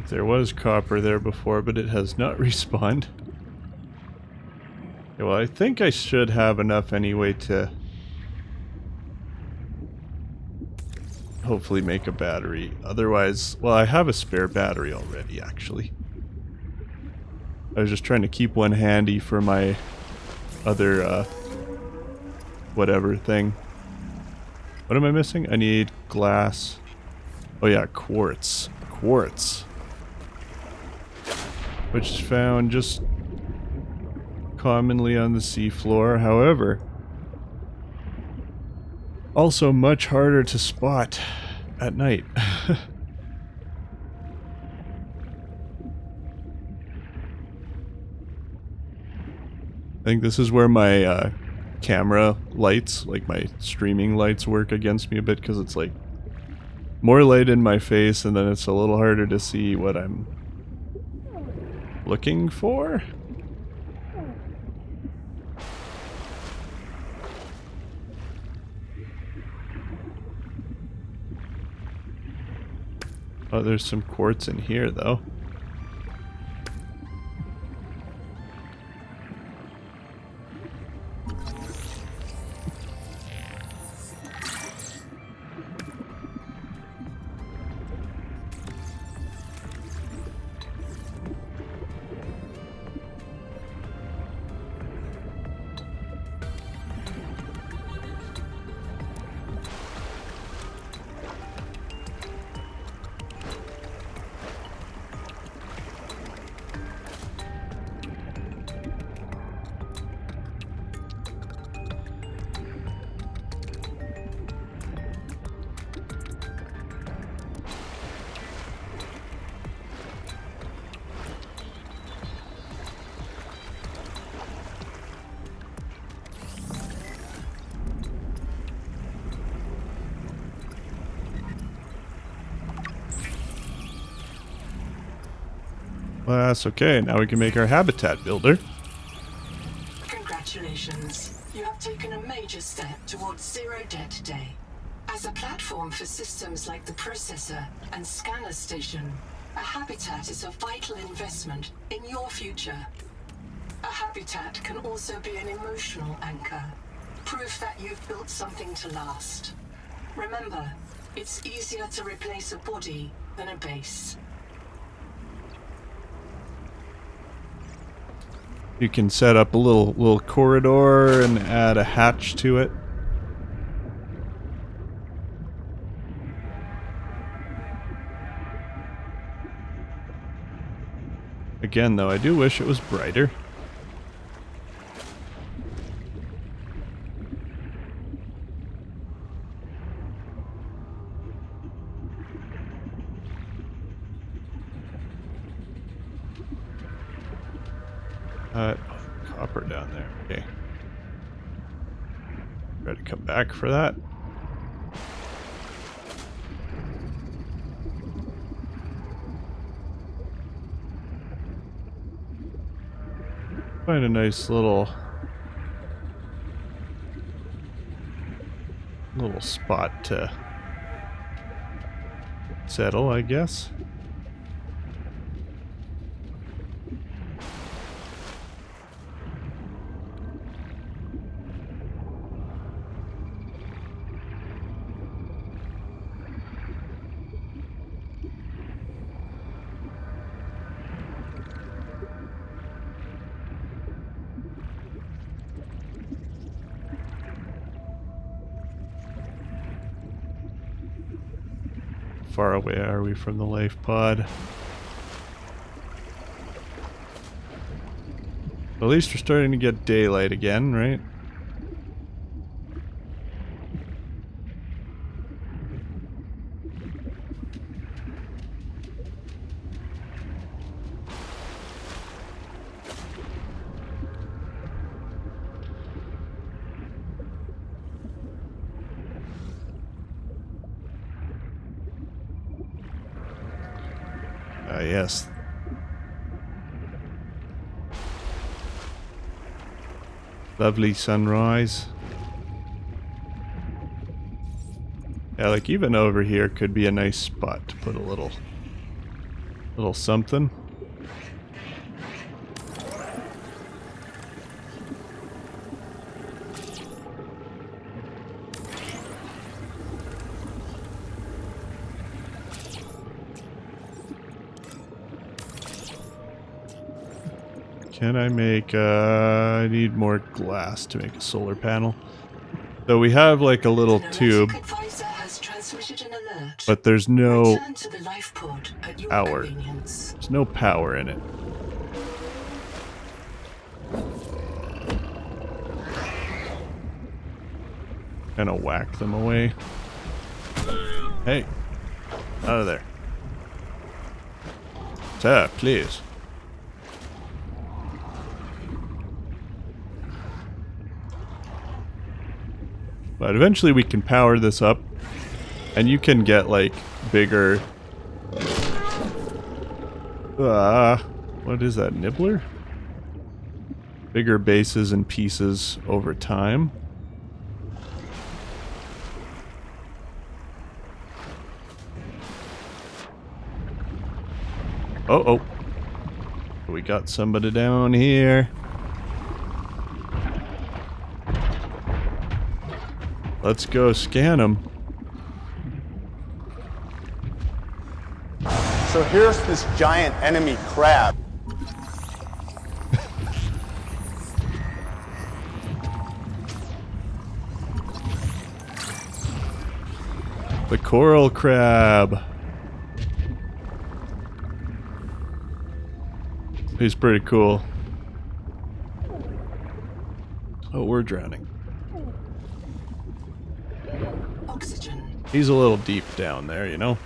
There was copper there before, but it has not respawned. Okay, well, I think I should have enough anyway to hopefully make a battery. Otherwise, well, I have a spare battery already, actually. I was just trying to keep one handy for my other, whatever thing. What am I missing? I need glass. Oh yeah, quartz. Quartz. Which is found just commonly on the seafloor, however, also much harder to spot at night. I think this is where my camera lights, like my streaming lights, work against me a bit, because it's like more light in my face and then it's a little harder to see what I'm looking for. Oh, there's some quartz in here though. Well, that's okay. Now we can make our habitat builder.
Congratulations. Congratulations. You have taken a major step towards Zero Debt Day. As a platform for systems like the processor and scanner station, a habitat is a vital investment in your future. A habitat can also be an emotional anchor, proof that you've built something to last. Remember, it's easier to replace a body than a base.
You can set up a little corridor and add a hatch to it. Again, though, I do wish it was brighter. Copper down there. Okay. Try to come back for that. Find a nice little spot to settle, I guess. Far away are we from the life pod? At least we're starting to get daylight again, right? Yes. Lovely sunrise. Yeah, like even over here could be a nice spot to put a little something. Can I make, I need more glass to make a solar panel. So we have like a little tube, but there's no power. There's no power in it. Kind of whack them away. Hey, out of there. Sir, please. But eventually we can power this up, and you can get like bigger. What is that, nibbler? Bigger bases and pieces over time. Oh, we got somebody down here. Let's go scan them.
So here's this giant enemy crab.
The coral crab. He's pretty cool. Oh, we're drowning.
Oxygen.
He's a little deep down there, you know?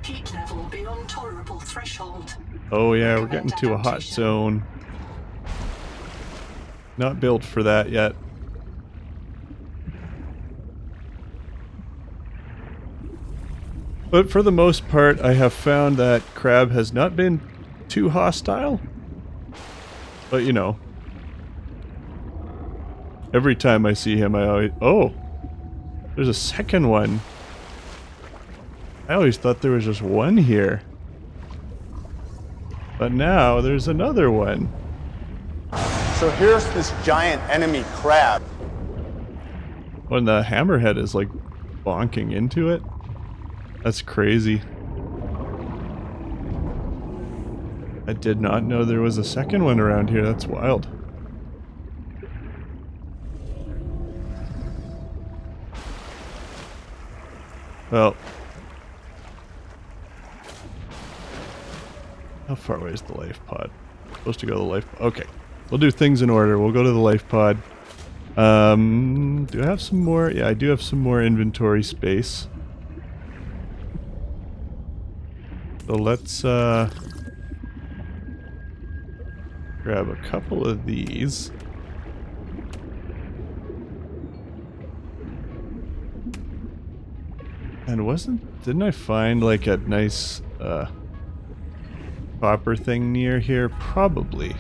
Heat level beyond tolerable threshold.
Oh yeah, we're getting to a hot zone. Not built for that yet. But for the most part, I have found that Crab has not been too hostile. But you know, every time I see him, I always... Oh! There's a second one. I always thought there was just one here. But now there's another one.
So here's this giant enemy crab.
When the hammerhead is like bonking into it. That's crazy. I did not know there was a second one around here. That's wild. Well. How far away is the life pod? Supposed to go to the life pod. Okay. We'll do things in order. We'll go to the life pod. Do I have some more? Yeah, I do have some more inventory space. So let's grab a couple of these. And didn't I find like a nice copper thing near here? Probably.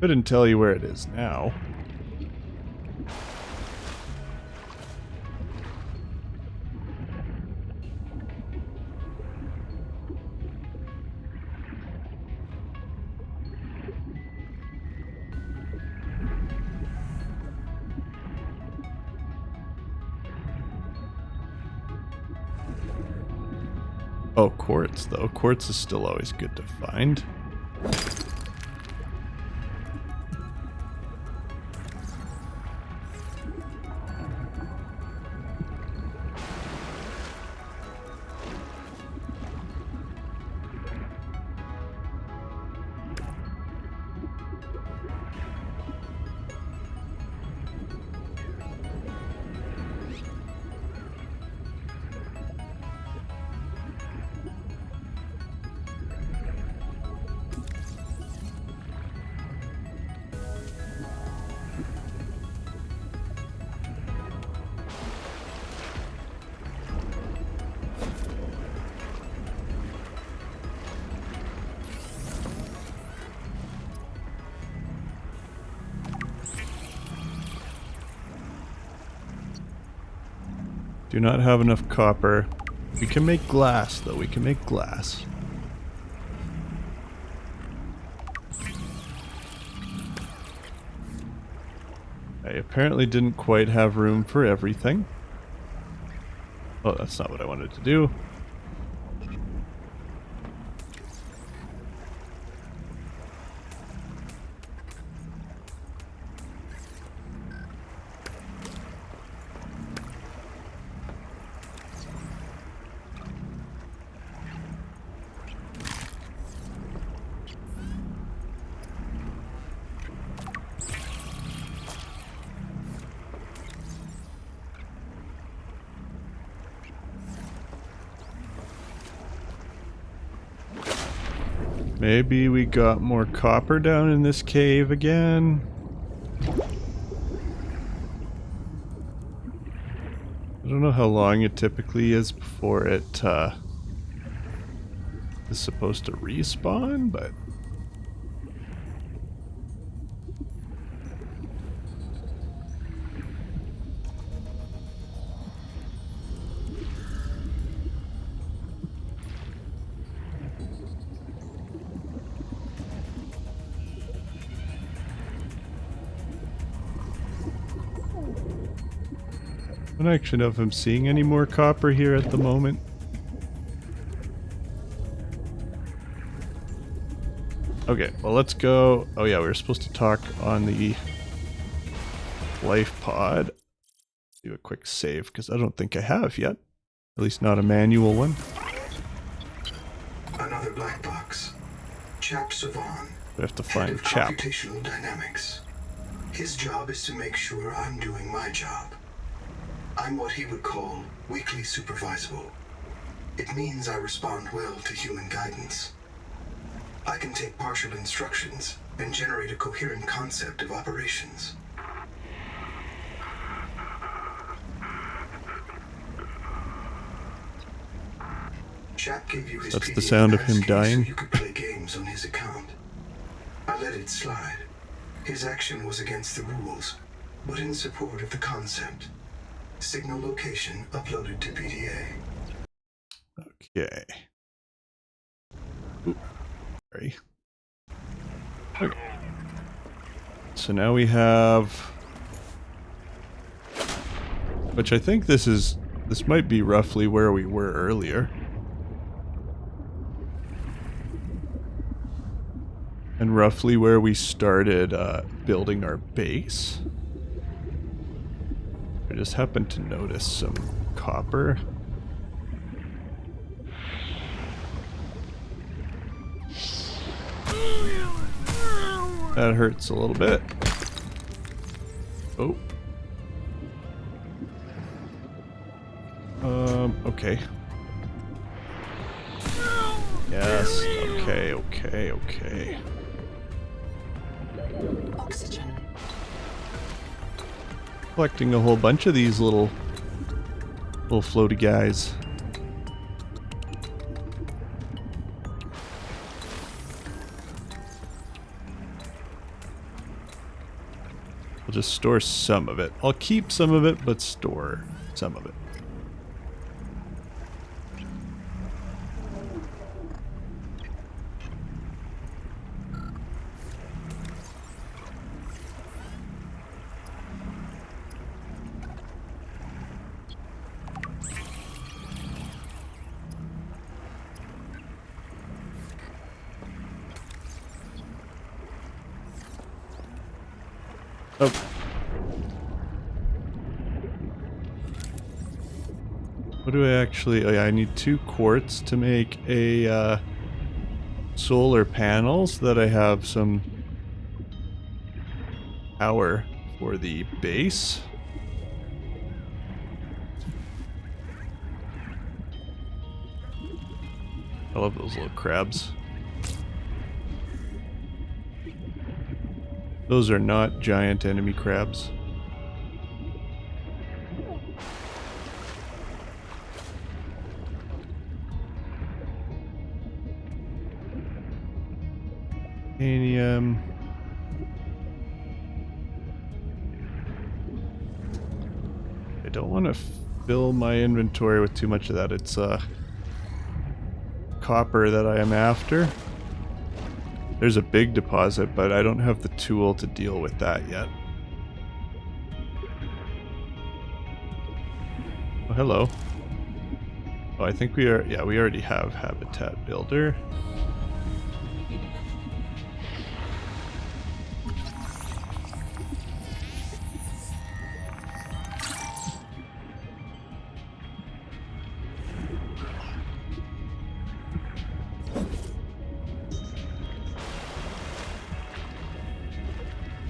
Couldn't tell you where it is now. Oh, quartz though. Quartz is still always good to find. Do not have enough copper. We can make glass, though. We can make glass. I apparently didn't quite have room for everything. Oh, that's not what I wanted to do. Maybe we got more copper down in this cave again. I don't know how long it typically is before it is supposed to respawn, but... I don't actually know if I'm seeing any more copper here at the moment. Okay, well let's go. Oh yeah, we were supposed to talk on the life pod. Do a quick save, because I don't think I have yet. At least not a manual one.
Another black box. Chap Savan.
We have to find Chap.
Computational dynamics. His job is to make sure I'm doing my job. I'm what he would call weakly supervisable. It means I respond well to human guidance. I can take partial instructions and generate a coherent concept of operations. chap gave you his
That's the
PDF
sound of him
passkey
dying.
So you could play games on his account. I let it slide. His action was against the rules, but in support of the concept. Signal location uploaded to PDA.
Okay. Ooh, sorry. Okay. So now we have, which I think this might be roughly where we were earlier. And roughly where we started building our base. I just happened to notice some copper. That hurts a little bit. Oh. Okay. Yes, okay.
Oxygen.
Collecting a whole bunch of these little floaty guys. I'll just store some of it. I'll keep some of it, but store some of it. Oh. What do I actually... Oh yeah, I need 2 quartz to make a solar panel so that I have some power for the base. I love those little crabs. Those are not giant enemy crabs. Titanium. I don't want to fill my inventory with too much of that. It's copper that I am after. There's a big deposit, but I don't have the tool to deal with that yet. Oh, hello. Oh, I think we are... Yeah, we already have Habitat Builder.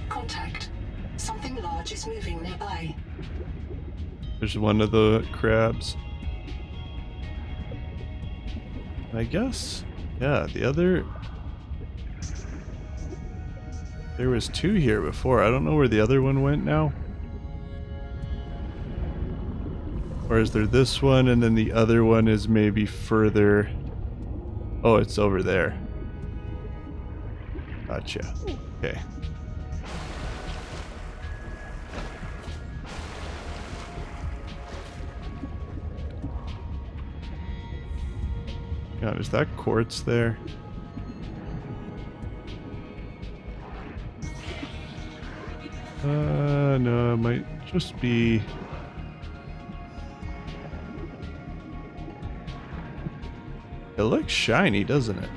Contact. Something large is moving nearby.
There's one of the crabs. I guess, yeah, the other... There was 2 here before. I don't know where the other one went now. Or is there this one and then the other one is maybe further... Oh, it's over there. Gotcha. Okay. God, is that quartz there? No, it might just be... It looks shiny, doesn't it?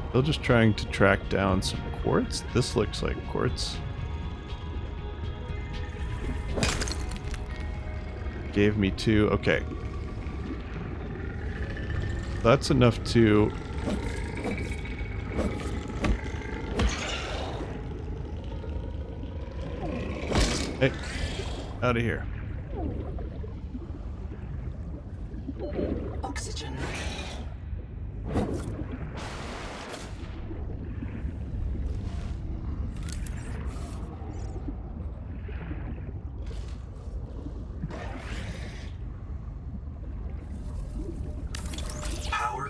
Still just trying to track down some quartz. This looks like quartz. Gave me 2. Okay. That's enough to... Hey, out of here.
Oxygen.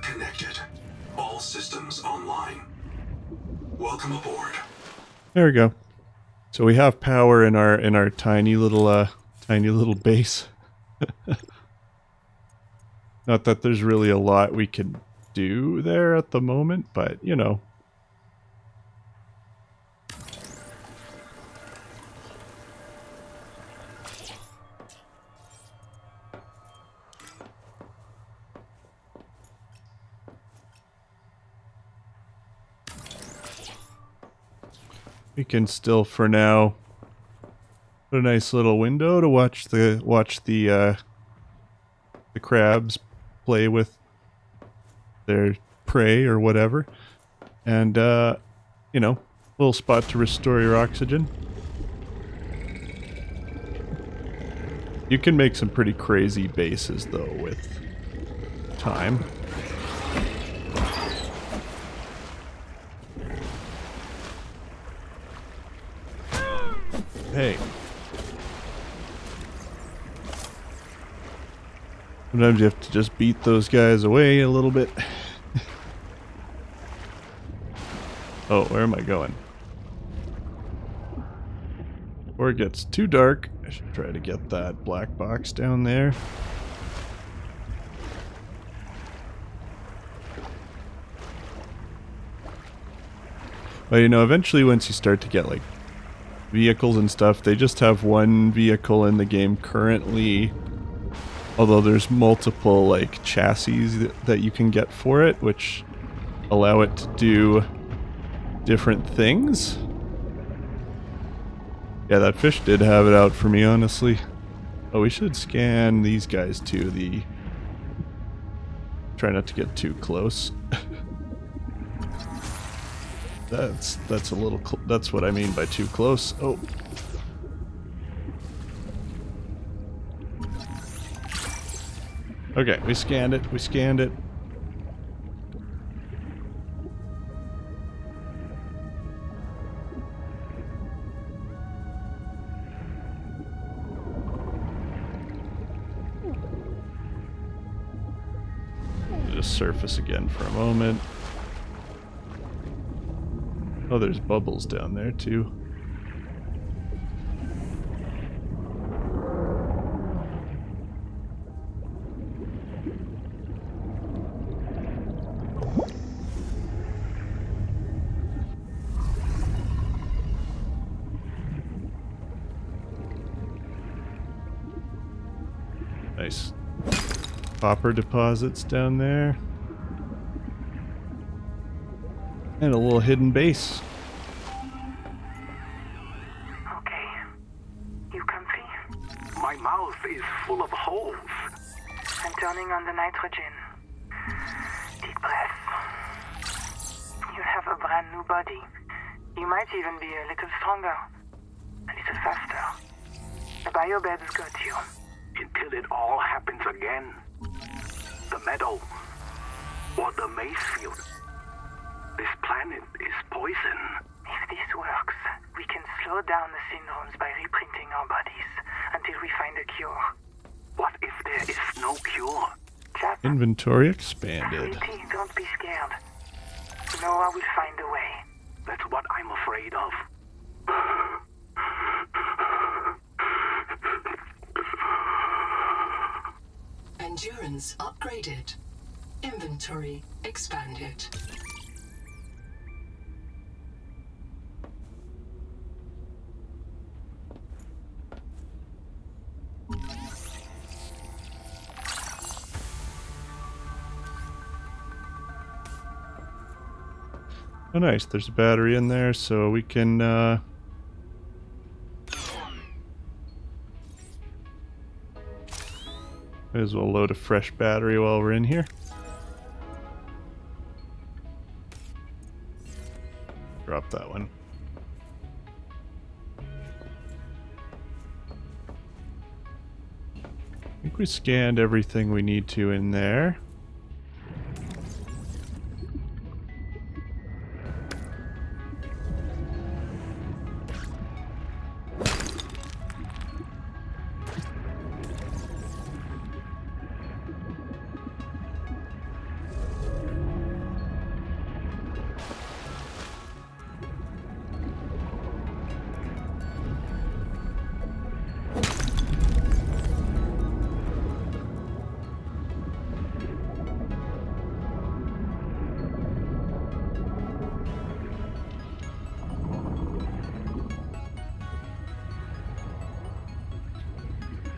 connected. All systems online. Welcome aboard.
There we go. So we have power in our tiny little base. Not that there's really a lot we can do there at the moment, but you know. We can still, for now, put a nice little window to watch the crabs play with their prey or whatever, and you know, little spot to restore your oxygen. You can make some pretty crazy bases though with time. Hey. Sometimes you have to just beat those guys away a little bit. Oh, where am I going? Before it gets too dark, I should try to get that black box down there. But you know, eventually once you start to get like vehicles and stuff, they just have one vehicle in the game currently, although there's multiple like chassis that you can get for it, which allow it to do different things. Yeah, that fish did have it out for me, honestly. Oh, we should scan these guys too. Try not to get too close. That's a little. That's what I mean by too close. Oh. Okay, we scanned it. We scanned it. Just surface again for a moment. Oh, there's bubbles down there too. Nice. Copper deposits down there. And a little hidden base.
Okay. You comfy?
My mouth is full of holes.
I'm turning on the nitrogen. Deep breath. You have a brand new body. You might even be a little stronger. A little faster. The biobeds got you.
Until it all happens again. The meadow. Or the maze field. This planet is poison.
If this works, we can slow down the syndromes by reprinting our bodies until we find a cure.
What if there is no cure?
Chap,
Inventory expanded.
sweetie, don't be scared. Noah will find a way.
That's what I'm afraid of.
Endurance upgraded. Inventory expanded.
Oh nice, there's a battery in there, so we can may as well load a fresh battery while we're in here. Drop that one. I think we scanned everything we need to in there.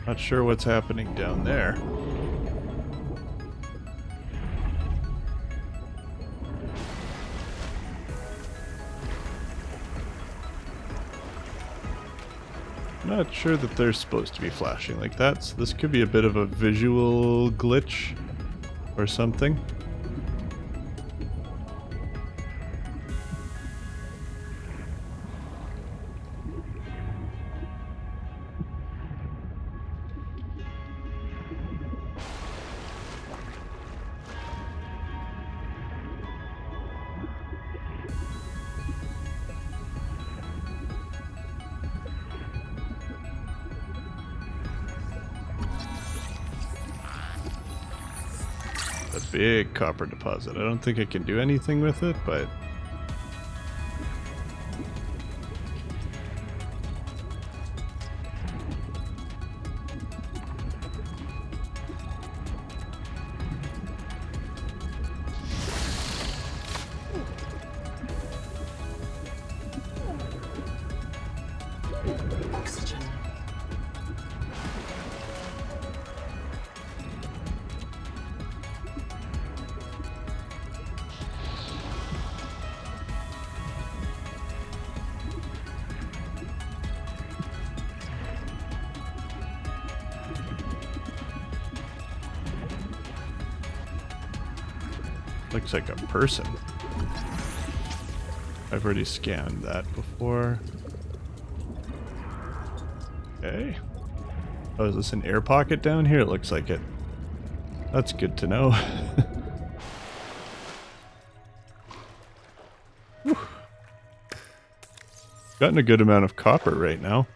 Not sure what's happening down there. Not sure that they're supposed to be flashing like that, so this could be a bit of a visual glitch or something. A big copper deposit. I don't think I can do anything with it, but
Oxygen.
looks like a person. I've already scanned that before. Okay. Oh, is this an air pocket down here? It looks like it. That's good to know. Whew. Gotten a good amount of copper right now.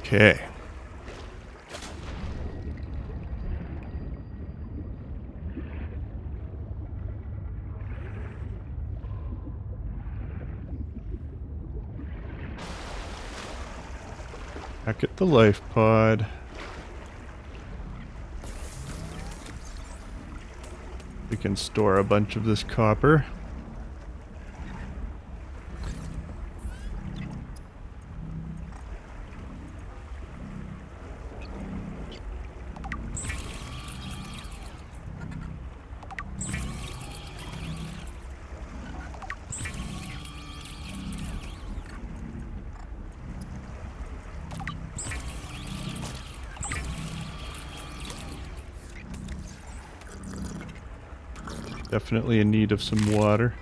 Okay. Back at the life pod. We can store a bunch of this copper. Definitely in need of some water.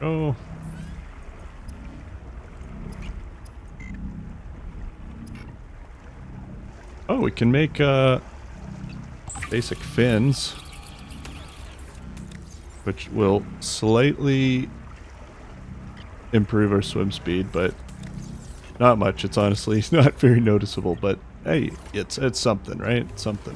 Oh. Oh, we can make basic fins, which will slightly improve our swim speed, but not much. It's honestly not very noticeable, but hey, it's something, right? It's something.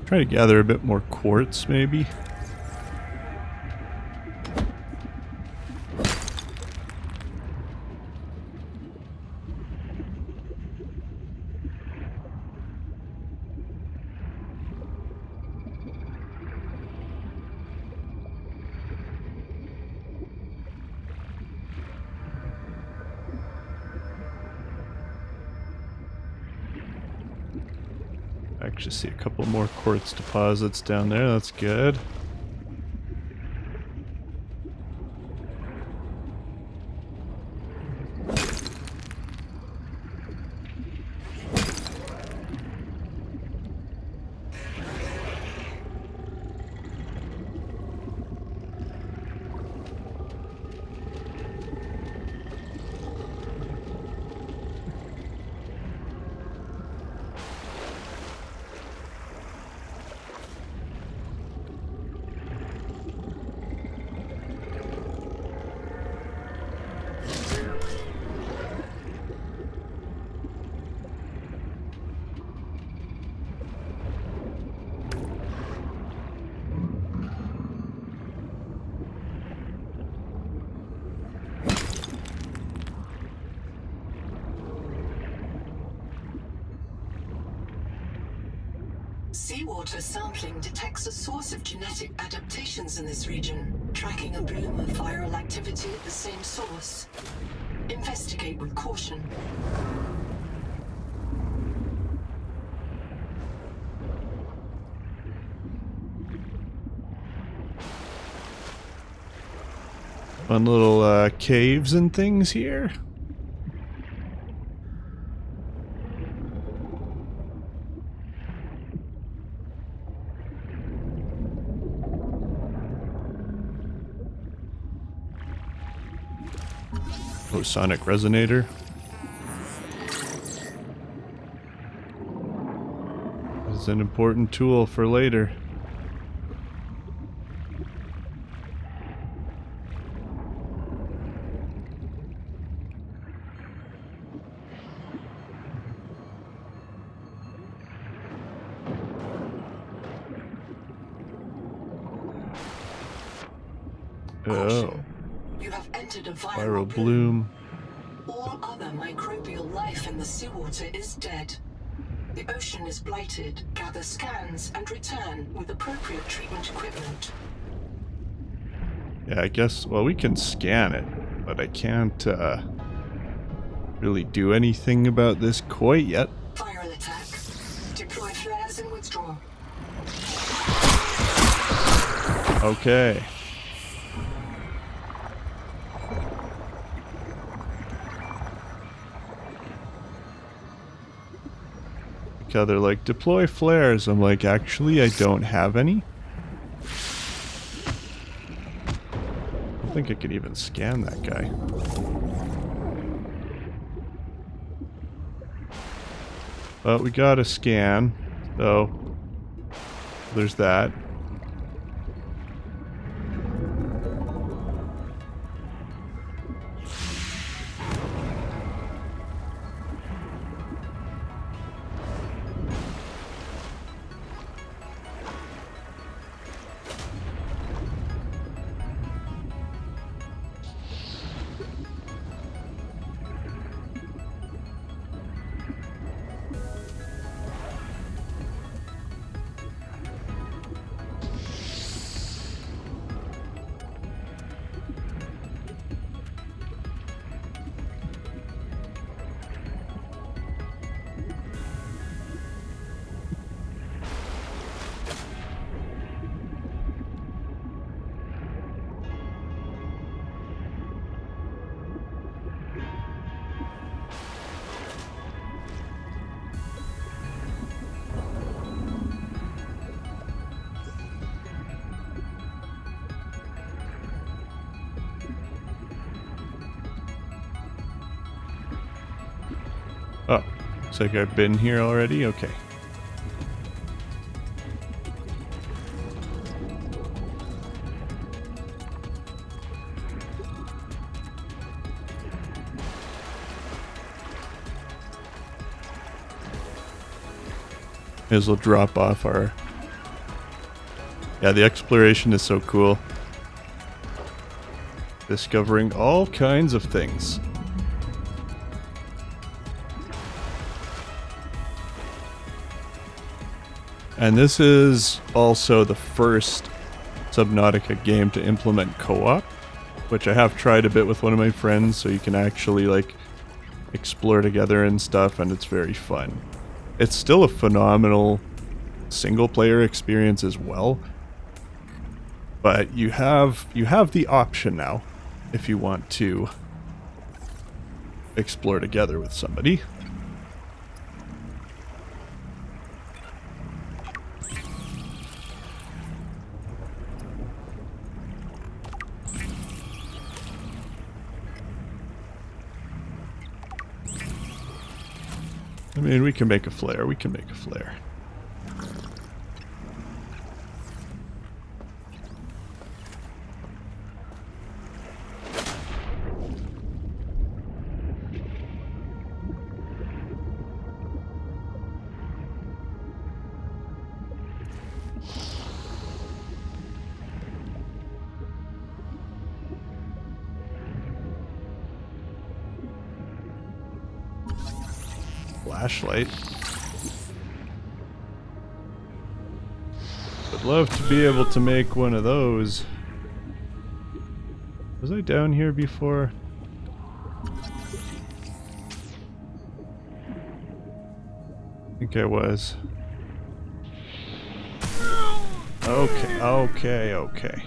Try to gather a bit more quartz, maybe. I actually see a couple more quartz deposits down there. That's good.
Seawater sampling detects a source of genetic adaptations in this region, tracking a bloom of viral activity at the same source. Investigate with caution.
Fun little caves and things here. Oh, sonic resonator. This is an important tool for later. Oh.
You have entered a
Viral bloom.
All other microbial life in the seawater is dead. The ocean is blighted. Gather scans and return with appropriate treatment equipment.
Yeah, I guess, well, we can scan it, but I can't really do anything about this quite yet.
Viral attack. Deploy flares and withdraw.
Okay. They're like, deploy flares. I'm like, actually, I don't have any. I don't think I could even scan that guy. But we got a scan, so there's that. Oh, looks like I've been here already. Okay. May as well drop off our... Yeah, the exploration is so cool. Discovering all kinds of things. And this is also the first Subnautica game to implement co-op, which I have tried a bit with one of my friends, so you can actually like explore together and stuff, and it's very fun. It's still a phenomenal single player experience as well. But you have the option now if you want to explore together with somebody. I mean, we can make a flare. We can make a flare. Flashlight. Would love to be able to make one of those. Was I down here before? I think I was. Okay.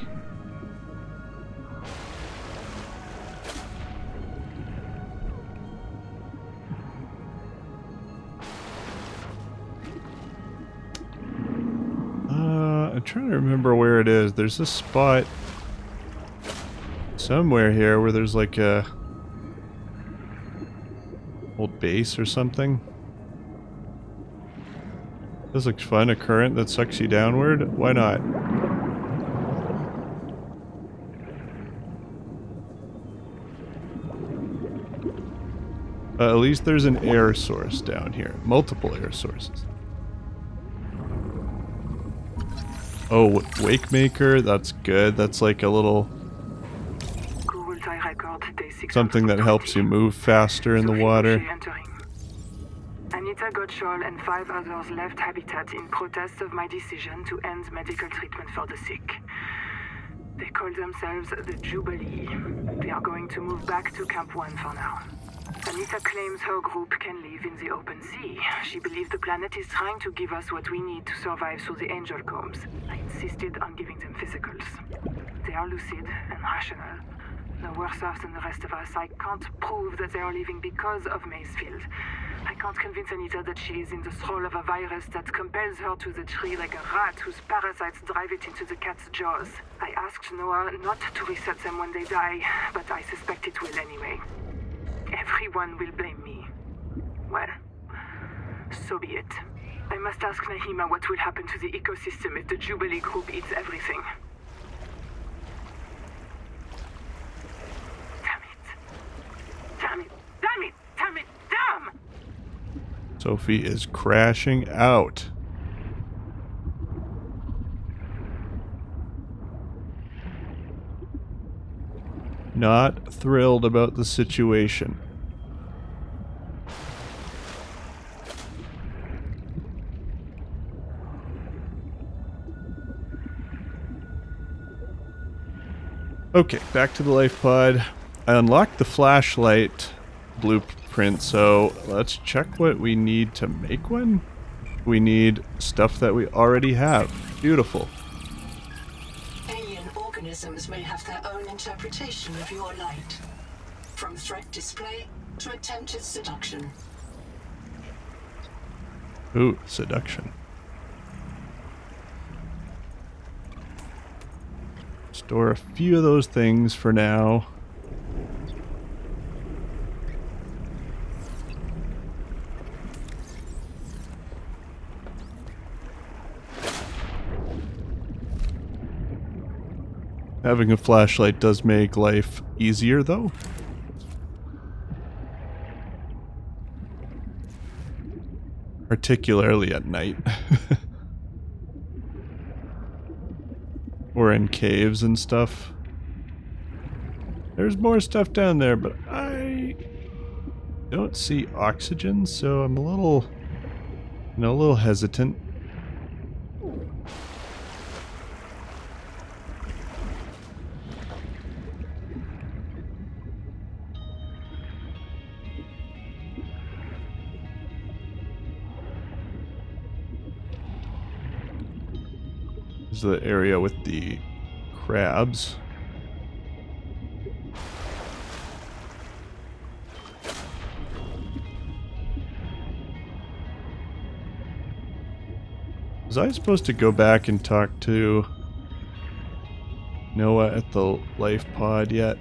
I'm trying to remember where it is. There's a spot somewhere here where there's like a old base or something. This looks fun. A current that sucks you downward. Why not? At least there's an air source down here. Multiple air sources. Oh, Wakemaker, that's good. That's like a little something that helps you move faster in the water.
Anita Gottschall and 5 others left Habitat in protest of my decision to end medical treatment for the sick. They call themselves the Jubilee. They are going to move back to Camp 1 for now. Anita claims her group can live in the open sea. She believes the planet is trying to give us what we need to survive through the angel combs. I insisted on giving them physicals. They are lucid and rational. No worse off than the rest of us. I can't prove that they are leaving because of Macefield. I can't convince Anita that she is in the thrall of a virus that compels her to the tree like a rat whose parasites drive it into the cat's jaws. I asked Noah not to reset them when they die, but I suspect it will anyway. Everyone will blame me. Well, so be it. I must ask Nahima what will happen to the ecosystem if the Jubilee group eats everything. Damn it!
Sophie is crashing out. Not thrilled about the situation. Okay, back to the life pod. I unlocked the flashlight blueprint, so let's check what we need to make one. We need stuff that we already have. Beautiful.
Alien organisms may have their own interpretation of your light, from threat display to attempted seduction.
Ooh, seduction. Store a few of those things for now. Having a flashlight does make life easier, though. Particularly at night. Or in caves and stuff. There's more stuff down there, but I don't see oxygen, so I'm a little, a little hesitant. This is the area with the crabs. Was I supposed to go back and talk to Noah at the life pod yet?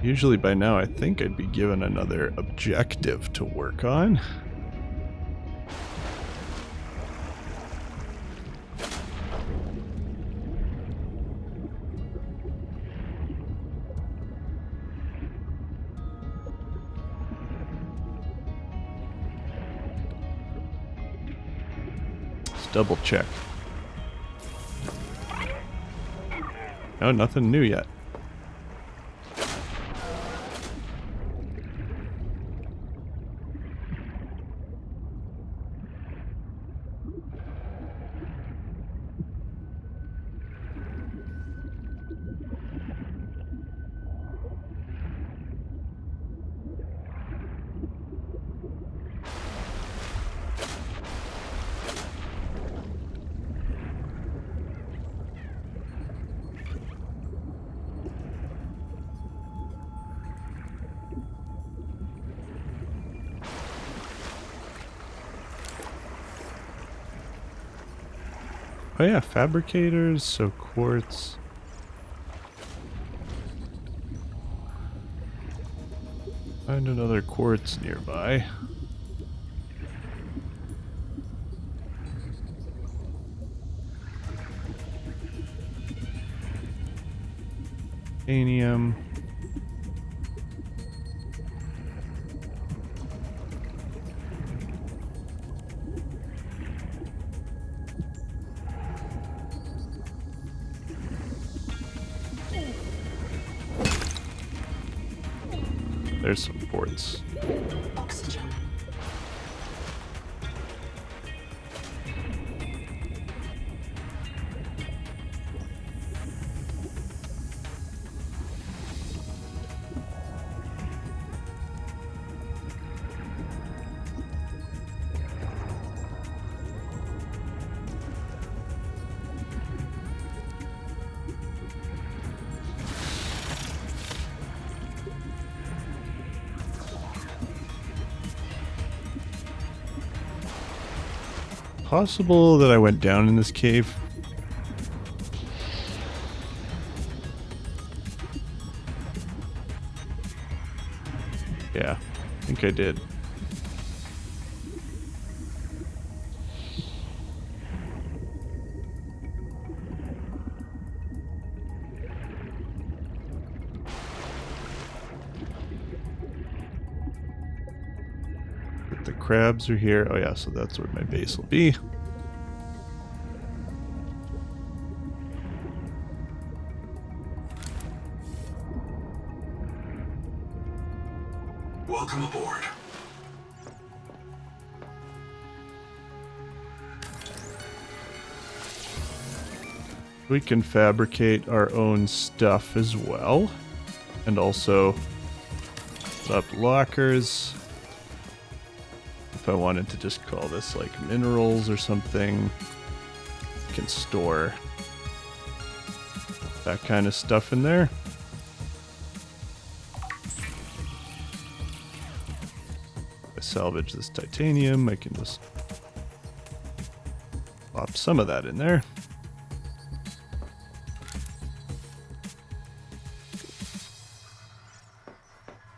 Usually by now I think I'd be given another objective to work on. Let's double check. No, nothing new yet. Oh yeah, fabricators, so quartz. Find another quartz nearby. Titanium. There's some quartz.
Oxygen.
Possible that I went down in this cave. Yeah, I think I did. But the crabs are here. Oh yeah, so that's where my base will be.
Welcome aboard.
We can fabricate our own stuff as well. And also put up lockers. If I wanted to just call this like minerals or something, you can store that kind of stuff in there. If I salvage this titanium, I can just pop some of that in there.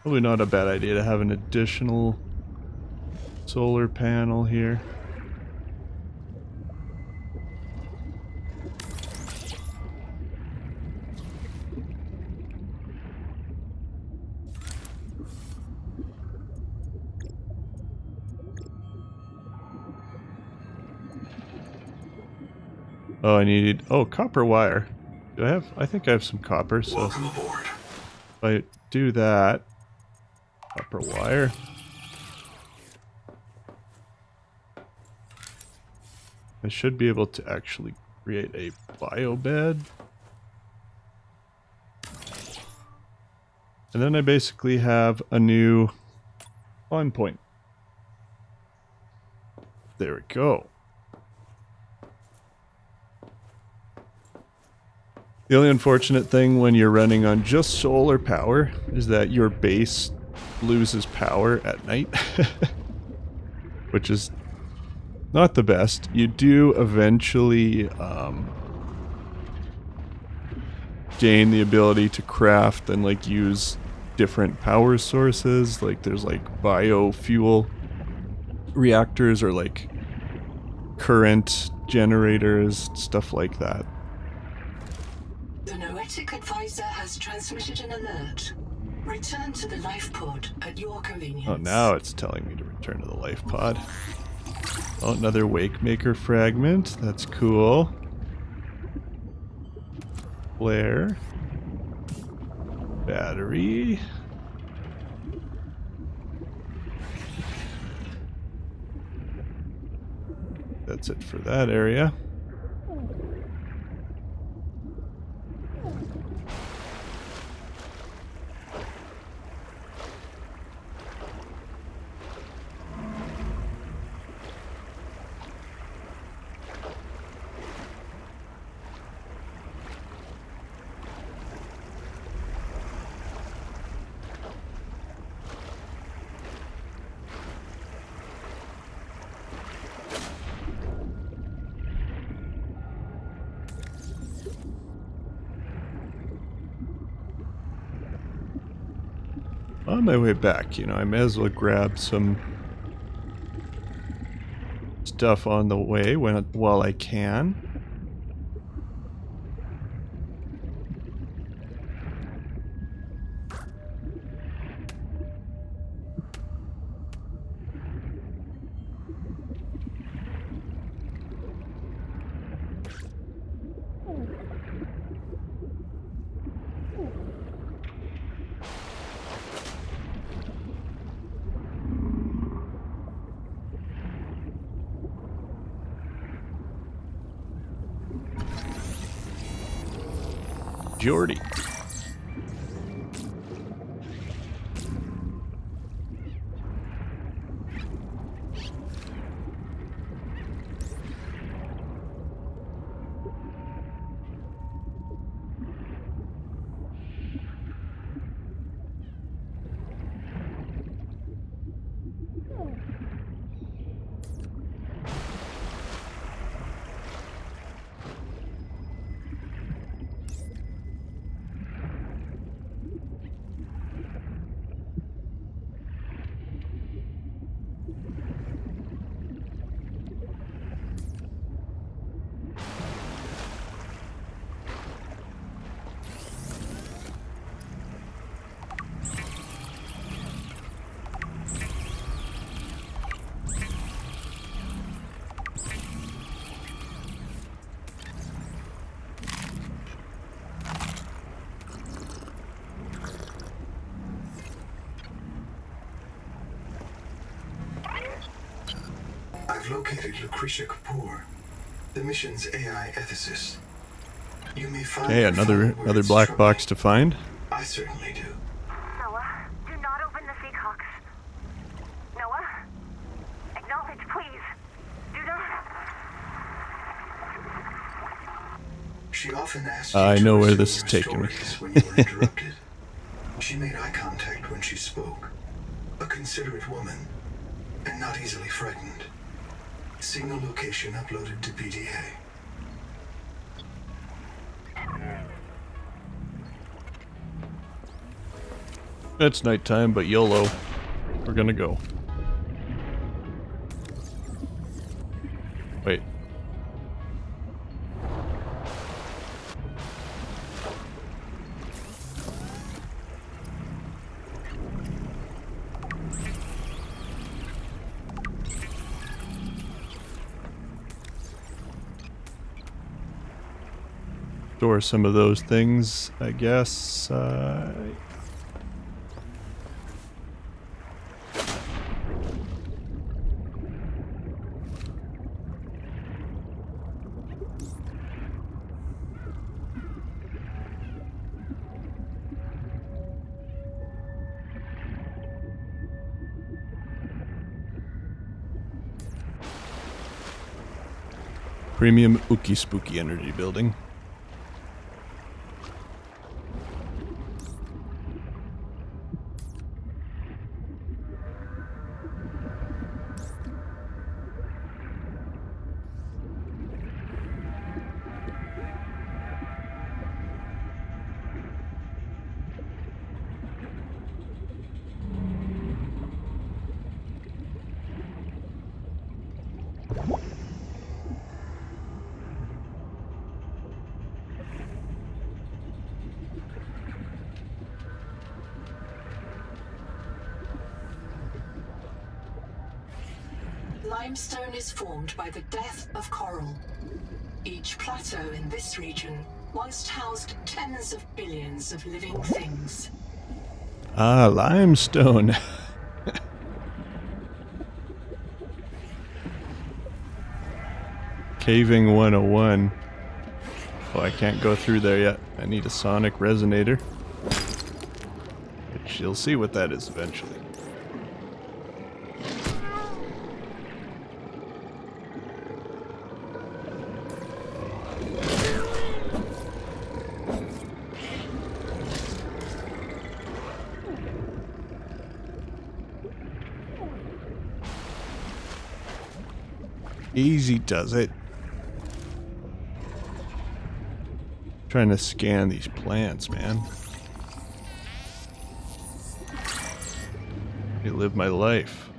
Probably not a bad idea to have an additional solar panel here. Oh, I need copper wire. Do I have? I think I have some copper. So
Welcome aboard.
if I do that, copper wire. I should be able to actually create a biobed. And then I basically have a new spawn point. There we go. The only unfortunate thing when you're running on just solar power is that your base loses power at night, which is not the best. You do eventually gain the ability to craft and like use different power sources. Like there's like biofuel reactors or like current generators, stuff like that.
The Noetic advisor has transmitted an alert. Return to the life pod at your convenience.
Oh, now it's telling me to return to the life pod. Oh, another Wakemaker fragment. That's cool. Flare. Battery. That's it for that area. On my way back, you know, I may as well grab some stuff on the way while I can. Jordy.
I've located Lucretia Kapoor, the mission's AI ethicist. You may find
Okay,
her
another
final words
black
troubling.
box to find.
I certainly do.
Noah, do not open the Seahawks. Noah? Acknowledge, please. Do not.
She often asked
I
you to
know where
resume
this is
your
taking me.
stories when you were interrupted. She made eye contact when she spoke. A considerate woman, and not easily frightened. Signal location uploaded to PDA.
It's nighttime, but YOLO. We're gonna go. Wait. Store some of those things, I guess. Premium Ookie Spooky Energy Building.
Limestone is formed by the death of coral. Each plateau in this region once housed tens of billions of living things.
Ah, limestone. Caving 101. Oh, I can't go through there yet. I need a sonic resonator. Which you'll see what that is eventually. Easy does it. Trying to scan these plants, man. I live my life.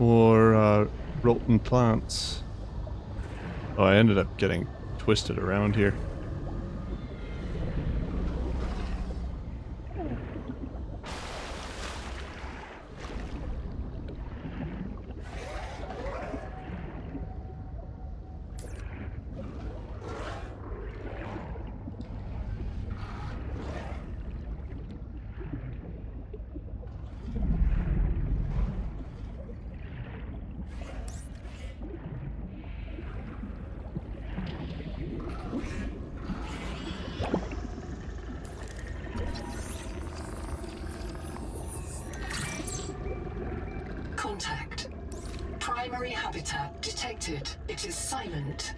Or rotten plants. Oh, I ended up getting twisted around here.
Contact. Primary habitat detected. It is silent.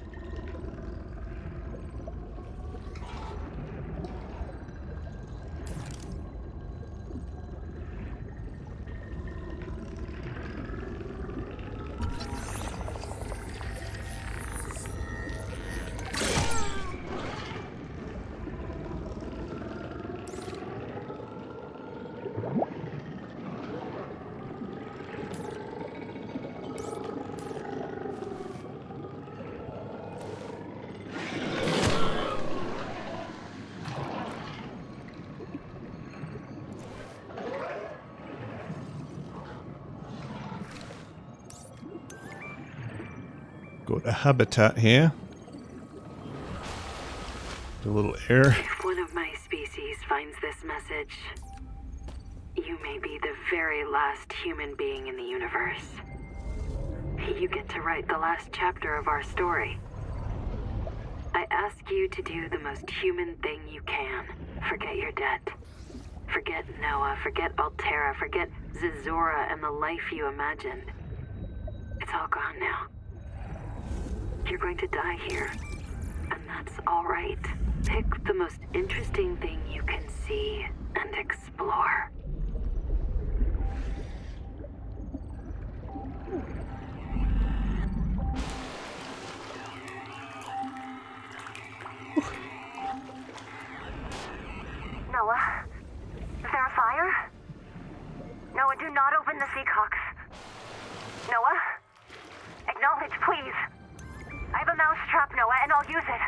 Got a habitat here. A little air.
If one of my species finds this message, you may be the very last human being in the universe. You get to write the last chapter of our story. I ask you to do the most human thing you can. Forget your debt. Forget Noah, forget Altera, forget Zazora and the life you imagined. It's all gone now. You're going to die here, and that's all right. Pick the most interesting thing you can see and explore.
Noah? Is there a fire? Noah, do not open the Seacocks. Noah? Acknowledge, please. I have a mouse trap, Noah, and I'll use it.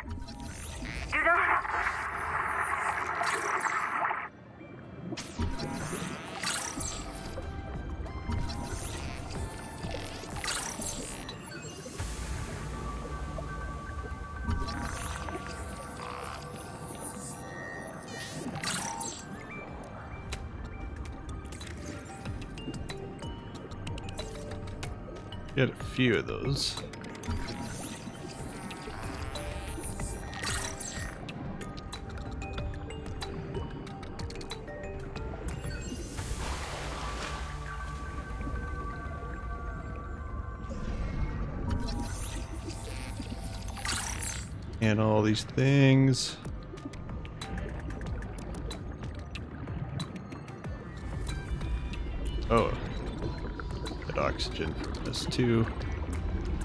Do not...
Get a few of those. And all these things. Oh, get oxygen from this too.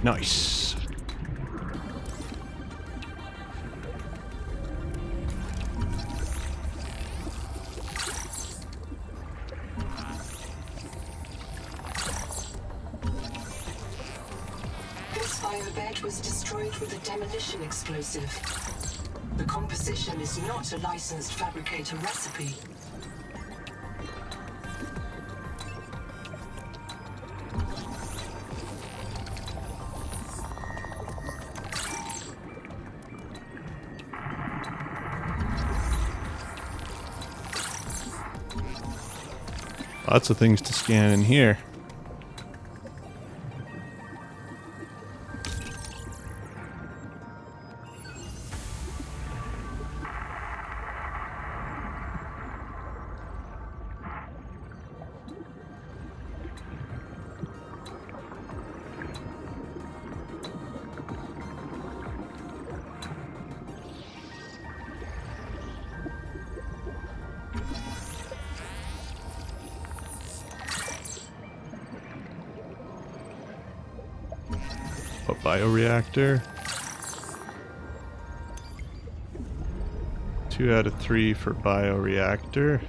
Nice.
This biobed was destroyed with a demolition explosive. The composition is not a licensed fabricator recipe.
Lots of things to scan in here. A bioreactor. 2 out of 3 for bioreactor.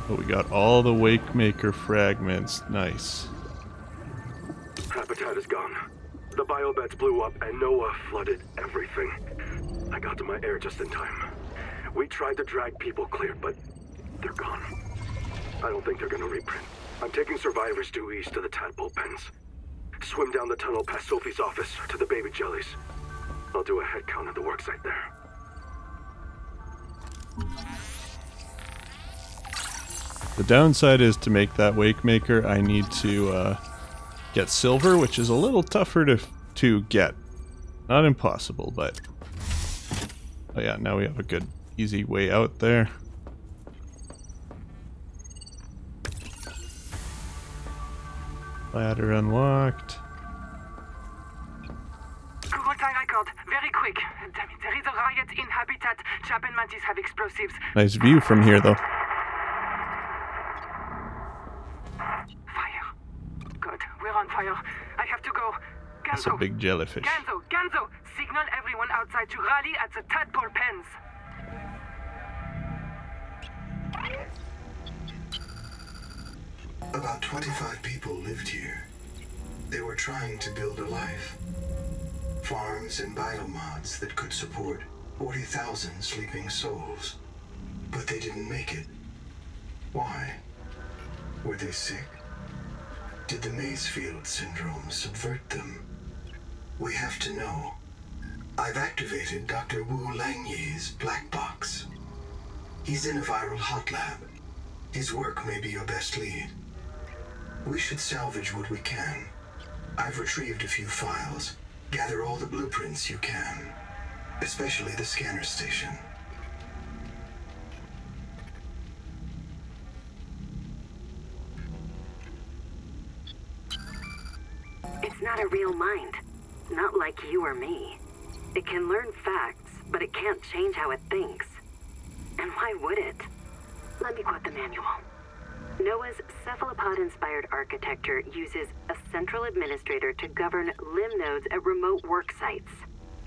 Oh, we got all the Wakemaker fragments. Nice.
Habitat is gone. The biobeds blew up and Noah flooded everything. I got to my air just in time. We tried to drag people clear, but they're gone. I don't think they're gonna reprint. I'm taking survivors due east to the tadpole pens. Swim down the tunnel past Sophie's office to the baby jellies. I'll do a head count at the worksite there.
The downside is to make that Wakemaker, I need to get silver, which is a little tougher to get. Not impossible, but... Oh yeah, now we have a good, easy way out there. Ladder unlocked.
Kurultai record, very quick. Damn it, there is a riot in Habitat. Chap and Mantis have explosives.
Nice view from here, though.
Fire. Good, we're on fire. I have to go.
That's a big jellyfish.
Ganzo, signal everyone outside to rally at the tadpole pens.
About 25 people lived here. They were trying to build a life. Farms and biomods that could support 40,000 sleeping souls. But they didn't make it. Why? Were they sick? Did the Maysfield syndrome subvert them? We have to know. I've activated Dr. Wu Langyi's black box. He's in a viral hot lab. His work may be your best lead. We should salvage what we can. I've retrieved a few files. Gather all the blueprints you can, especially the scanner station.
It's not a real mind. Not like you or me. It can learn facts, but it can't change how it thinks. And why would it? Let me quote the manual. Noah's cephalopod-inspired architecture uses a central administrator to govern limb nodes at remote work sites.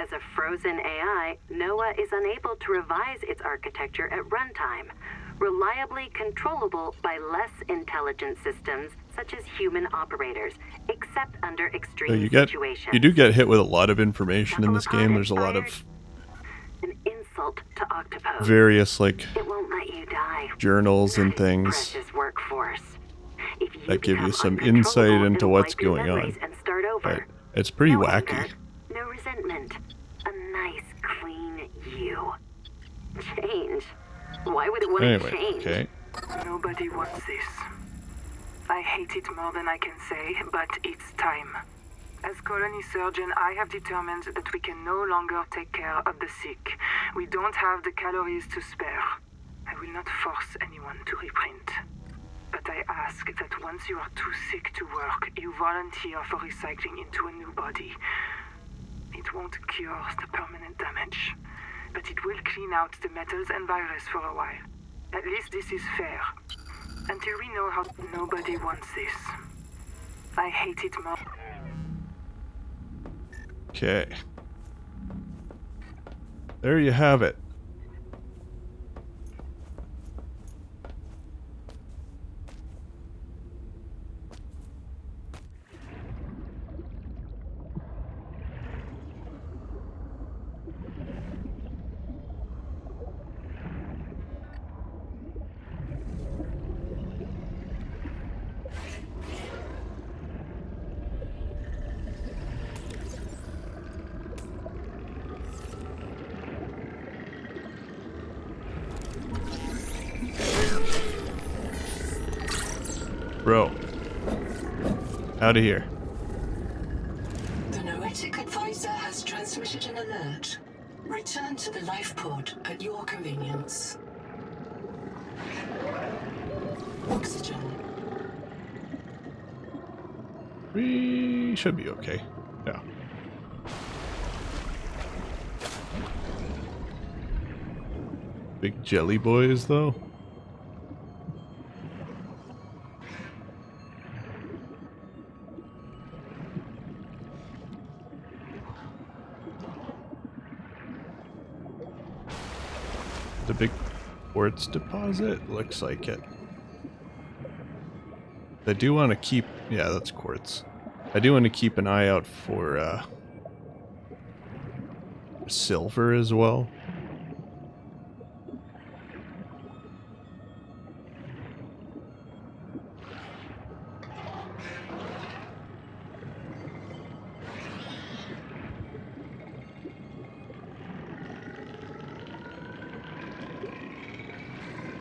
As a frozen AI, Noah is unable to revise its architecture at runtime, reliably controllable by less intelligent systems such as human operators, except under extreme situations.
You do get hit with a lot of information in this game. There's a lot of
an insult to Octopus.
Various like
it won't let you die.
Journals and things.
Precious workforce. If
that give you
become
some insight
uncontrollable,
into
then
what's
wipe your
going on.
memories and start over.
But it's pretty
No
wacky.
anger, no resentment. A nice, clean you. Change. Why would it want to
Anyway,
change?
okay.
Nobody wants this. I hate it more than I can say, but it's time. As colony surgeon, I have determined that we can no longer take care of the sick. We don't have the calories to spare. I will not force anyone to reprint. But I ask that once you are too sick to work, you volunteer for recycling into a new body. It won't cure the permanent damage, but it will clean out the metals and virus for a while. At least this is fair. Until we know how nobody wants this. I hate it more.
Okay. There you have it. Bro. Out of here.
The Noetic advisor has transmitted an alert. Return to the life pod at your convenience. Oxygen.
We should be okay. Yeah. Big jelly boys, though. The big quartz deposit? Looks like it. I do want to keep... Yeah, that's quartz. I do want to keep an eye out for silver as well.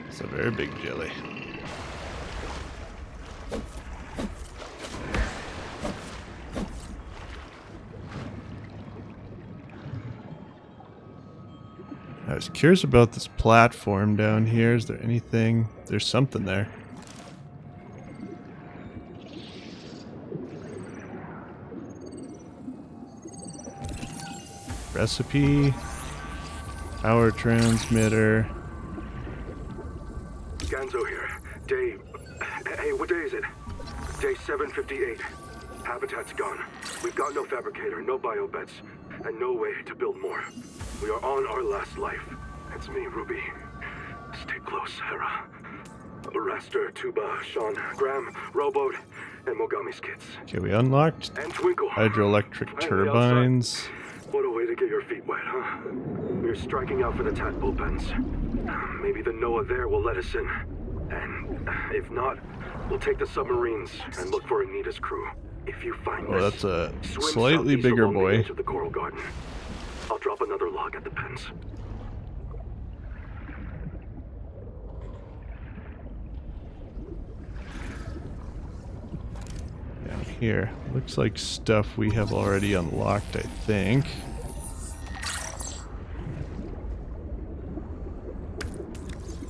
It's a very big jelly. I was curious about this platform down here. Is there anything? There's something there. Recipe. Power transmitter.
Ganzo here. Day... Hey, what day is it? Day 758. Habitat's gone. We've got no fabricator, no biobeds, and no way to build more. We are on our last life. It's me, Ruby. Stay close, Hera. Raster, Tuba, Sean, Graham, Rowboat, and Mogami's kids.
Okay, we unlocked
And Twinkle.
hydroelectric
Finally
turbines.
outside. What a way to get your feet wet, huh? We're striking out for the tadpole pens. Maybe the Noah there will let us in. And if not, we'll take the submarines and look for Anita's crew. If you find
Oh,
this,
that's a
swim
slightly
southeast
bigger
along the
boy.
edge of the coral garden. I'll drop another log at the pens.
Down here. Looks like stuff we have already unlocked, I think.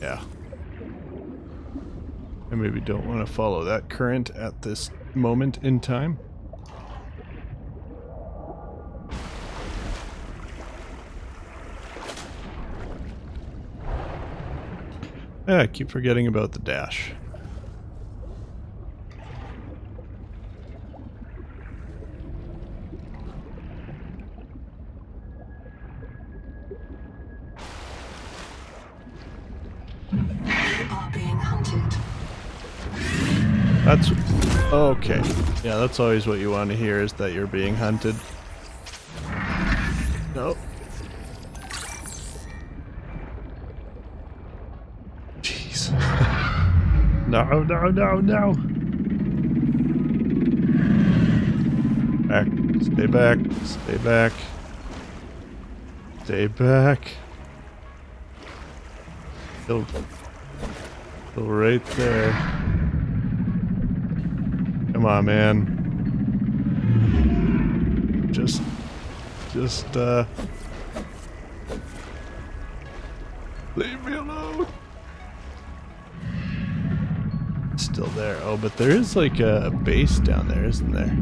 Yeah. I maybe don't want to follow that current at this moment in time. Yeah, I keep forgetting about the dash.
You are being hunted.
That's... okay. Yeah, that's always what you want to hear, is that you're being hunted. Nope. Jeez. No, no, no, no. Back. Stay back. Stay back. Stay back. Still right there. Come on, man. Just leave me alone. Still there. Oh, but there is like a base down there, isn't there?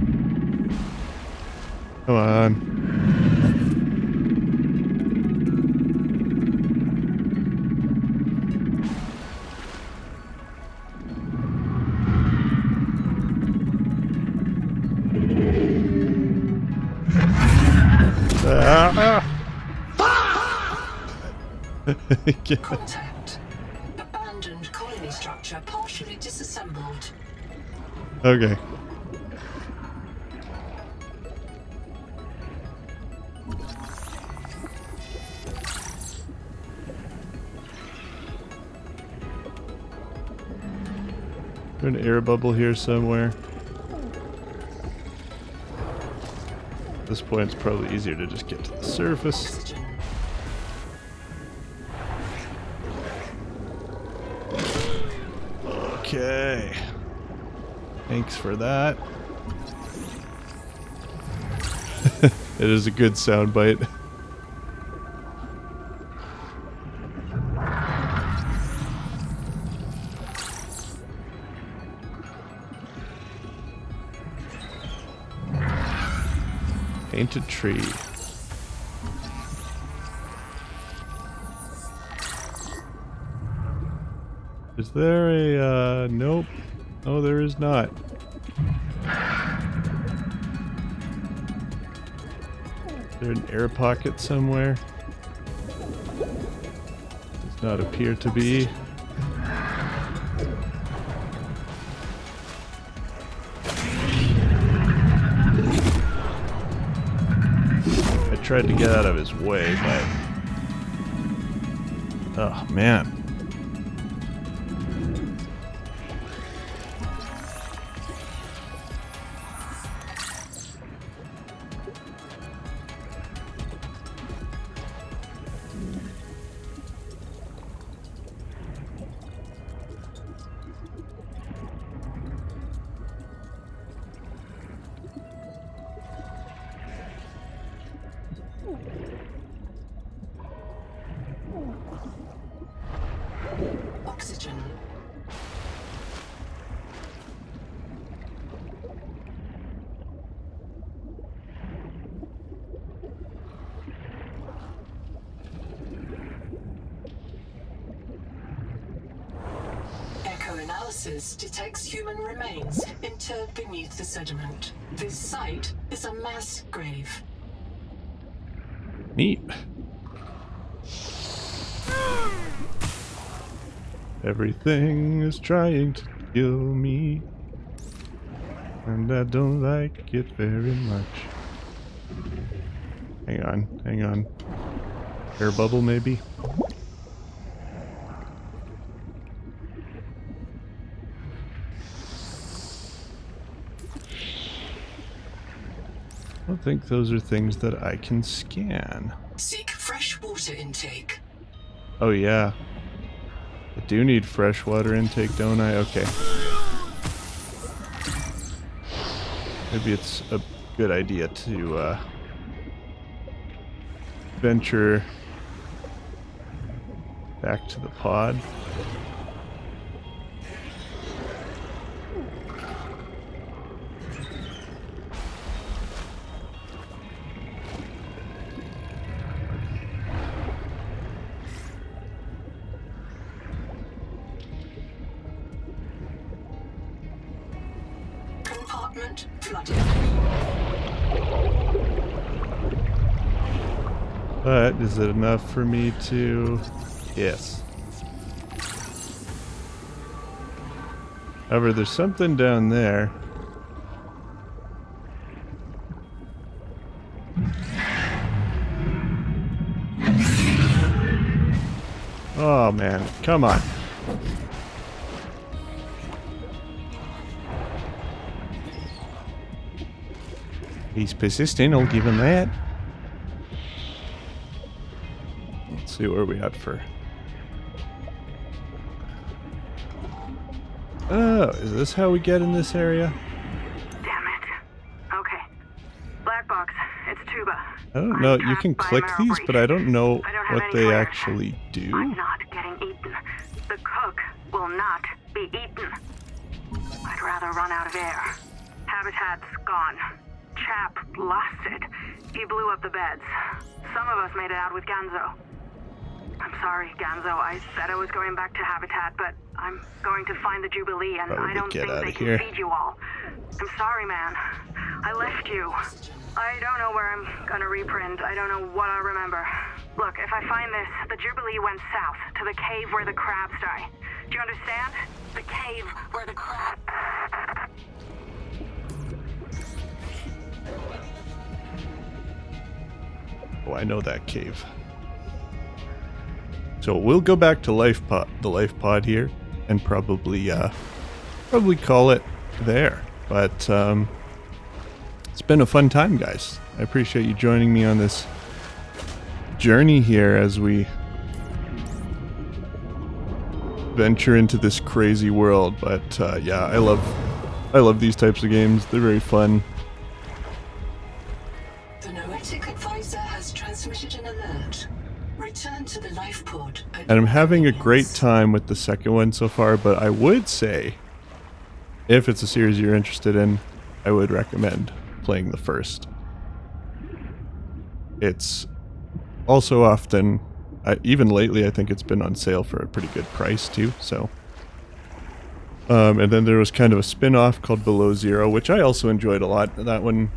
Come on.
Contact. Abandoned colony structure partially disassembled.
Okay. Is there an air bubble here somewhere? At this point, it's probably easier to just get to the surface.
Oxygen.
Okay. Thanks for that. It is a good soundbite. Painted tree. Is there a, nope. Oh, there is not. Is there an air pocket somewhere? Does not appear to be. I tried to get out of his way, but... oh, man.
Oxygen. Echo-analysis detects human remains interred beneath the sediment. This site is a mass grave.
Neat. Everything is trying to kill me, and I don't like it very much. Hang on, hang on. Air bubble, maybe? I don't think those are things that I can scan.
Seek fresh water intake.
Oh yeah. I do need fresh water intake, don't I? Okay. Maybe it's a good idea to venture back to the pod.
Compartment flooded.
But is it enough for me to... yes. However, there's something down there. Oh man, come on. He's persistent, I'll give him that. Let's see where we at for... Oh, is this how we get in this area?
Damn it. Okay. Black box. It's Tuba.
I don't know. You can click these, but I don't know what they actually do.
I'm not getting eaten. The cook will not be eaten. I'd rather run out of air. Habitat's gone. Chap lost it. He blew up the beds. Some of us made it out with Ganzo. I'm sorry, Ganzo. I said I was going back to Habitat, but I'm going to find the Jubilee, and I don't think they can feed you all. I'm sorry, man. I left you. I don't know where I'm gonna reprint. I don't know what I'll remember. Look, if I find this, the Jubilee went south, to the cave where the crabs die. Do you understand? The cave where the crabs...
Oh, I know that cave. So we'll go back to the life pod here, and probably call it there. But it's been a fun time, guys. I appreciate you joining me on this journey here as we venture into this crazy world. But yeah, I love these types of games. They're very fun.
The Noetic advisor has transmitted an alert. Return to the life pod.
And I'm having a great time with the second one so far, but I would say, if it's a series you're interested in, I would recommend playing the first. It's also often, even lately, I think it's been on sale for a pretty good price too, so. And then there was kind of a spin-off called Below Zero, which I also enjoyed a lot. That one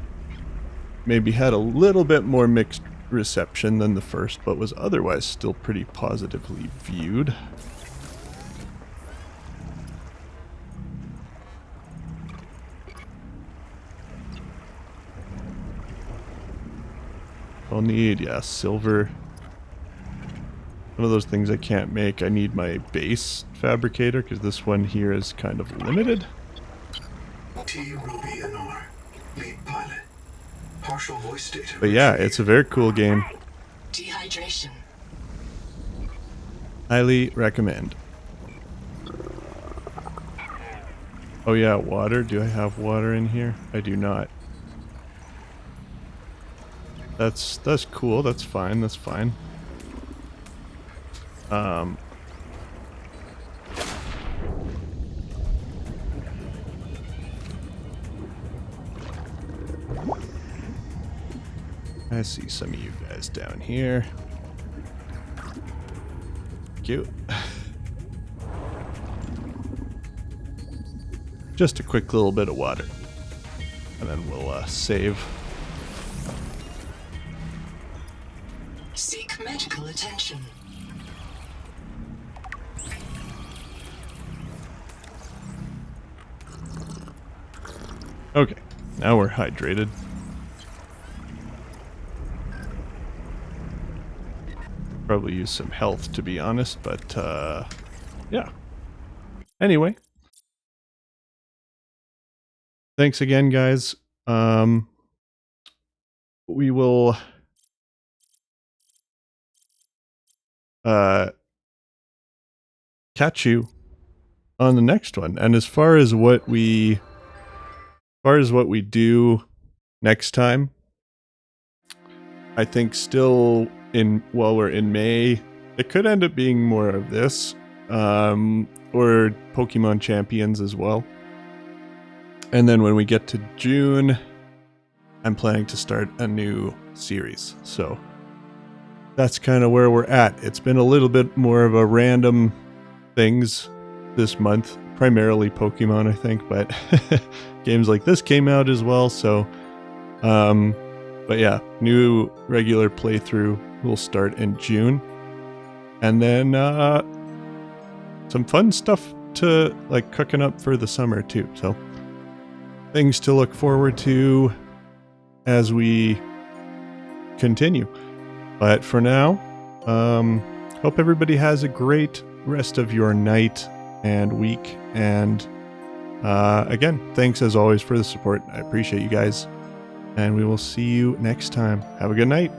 maybe had a little bit more mixed reception than the first, but was otherwise still pretty positively viewed. I'll need, yeah, silver. One of those things I can't make. I need my base fabricator because this one here is kind of limited.
T. Ruby Anor, lead pilot. Partial voice data.
But yeah, it's a very cool game.
Dehydration.
Highly recommend. Oh yeah, water. Do I have water in here? I do not. That's cool. That's fine. That's fine. I see some of you guys down here. Cute. Just a quick little bit of water. And then we'll save.
Seek medical attention.
Okay, now we're hydrated. Probably use some health, to be honest, but yeah. Anyway, thanks again, guys. We will catch you on the next one. And as far as what we do next time, I think still while we're in May, it could end up being more of this, or Pokemon Champions as well. And then when we get to June, I'm planning to start a new series. So that's kind of where we're at. It's been a little bit more of a random things this month, primarily Pokemon, I think, but games like this came out as well. So, but yeah, new regular playthrough will start in June. And then some fun stuff to like cooking up for the summer too. So things to look forward to as we continue. But for now, hope everybody has a great rest of your night and week. And again, thanks as always for the support. I appreciate you guys. and we will see you next time. Have a good night.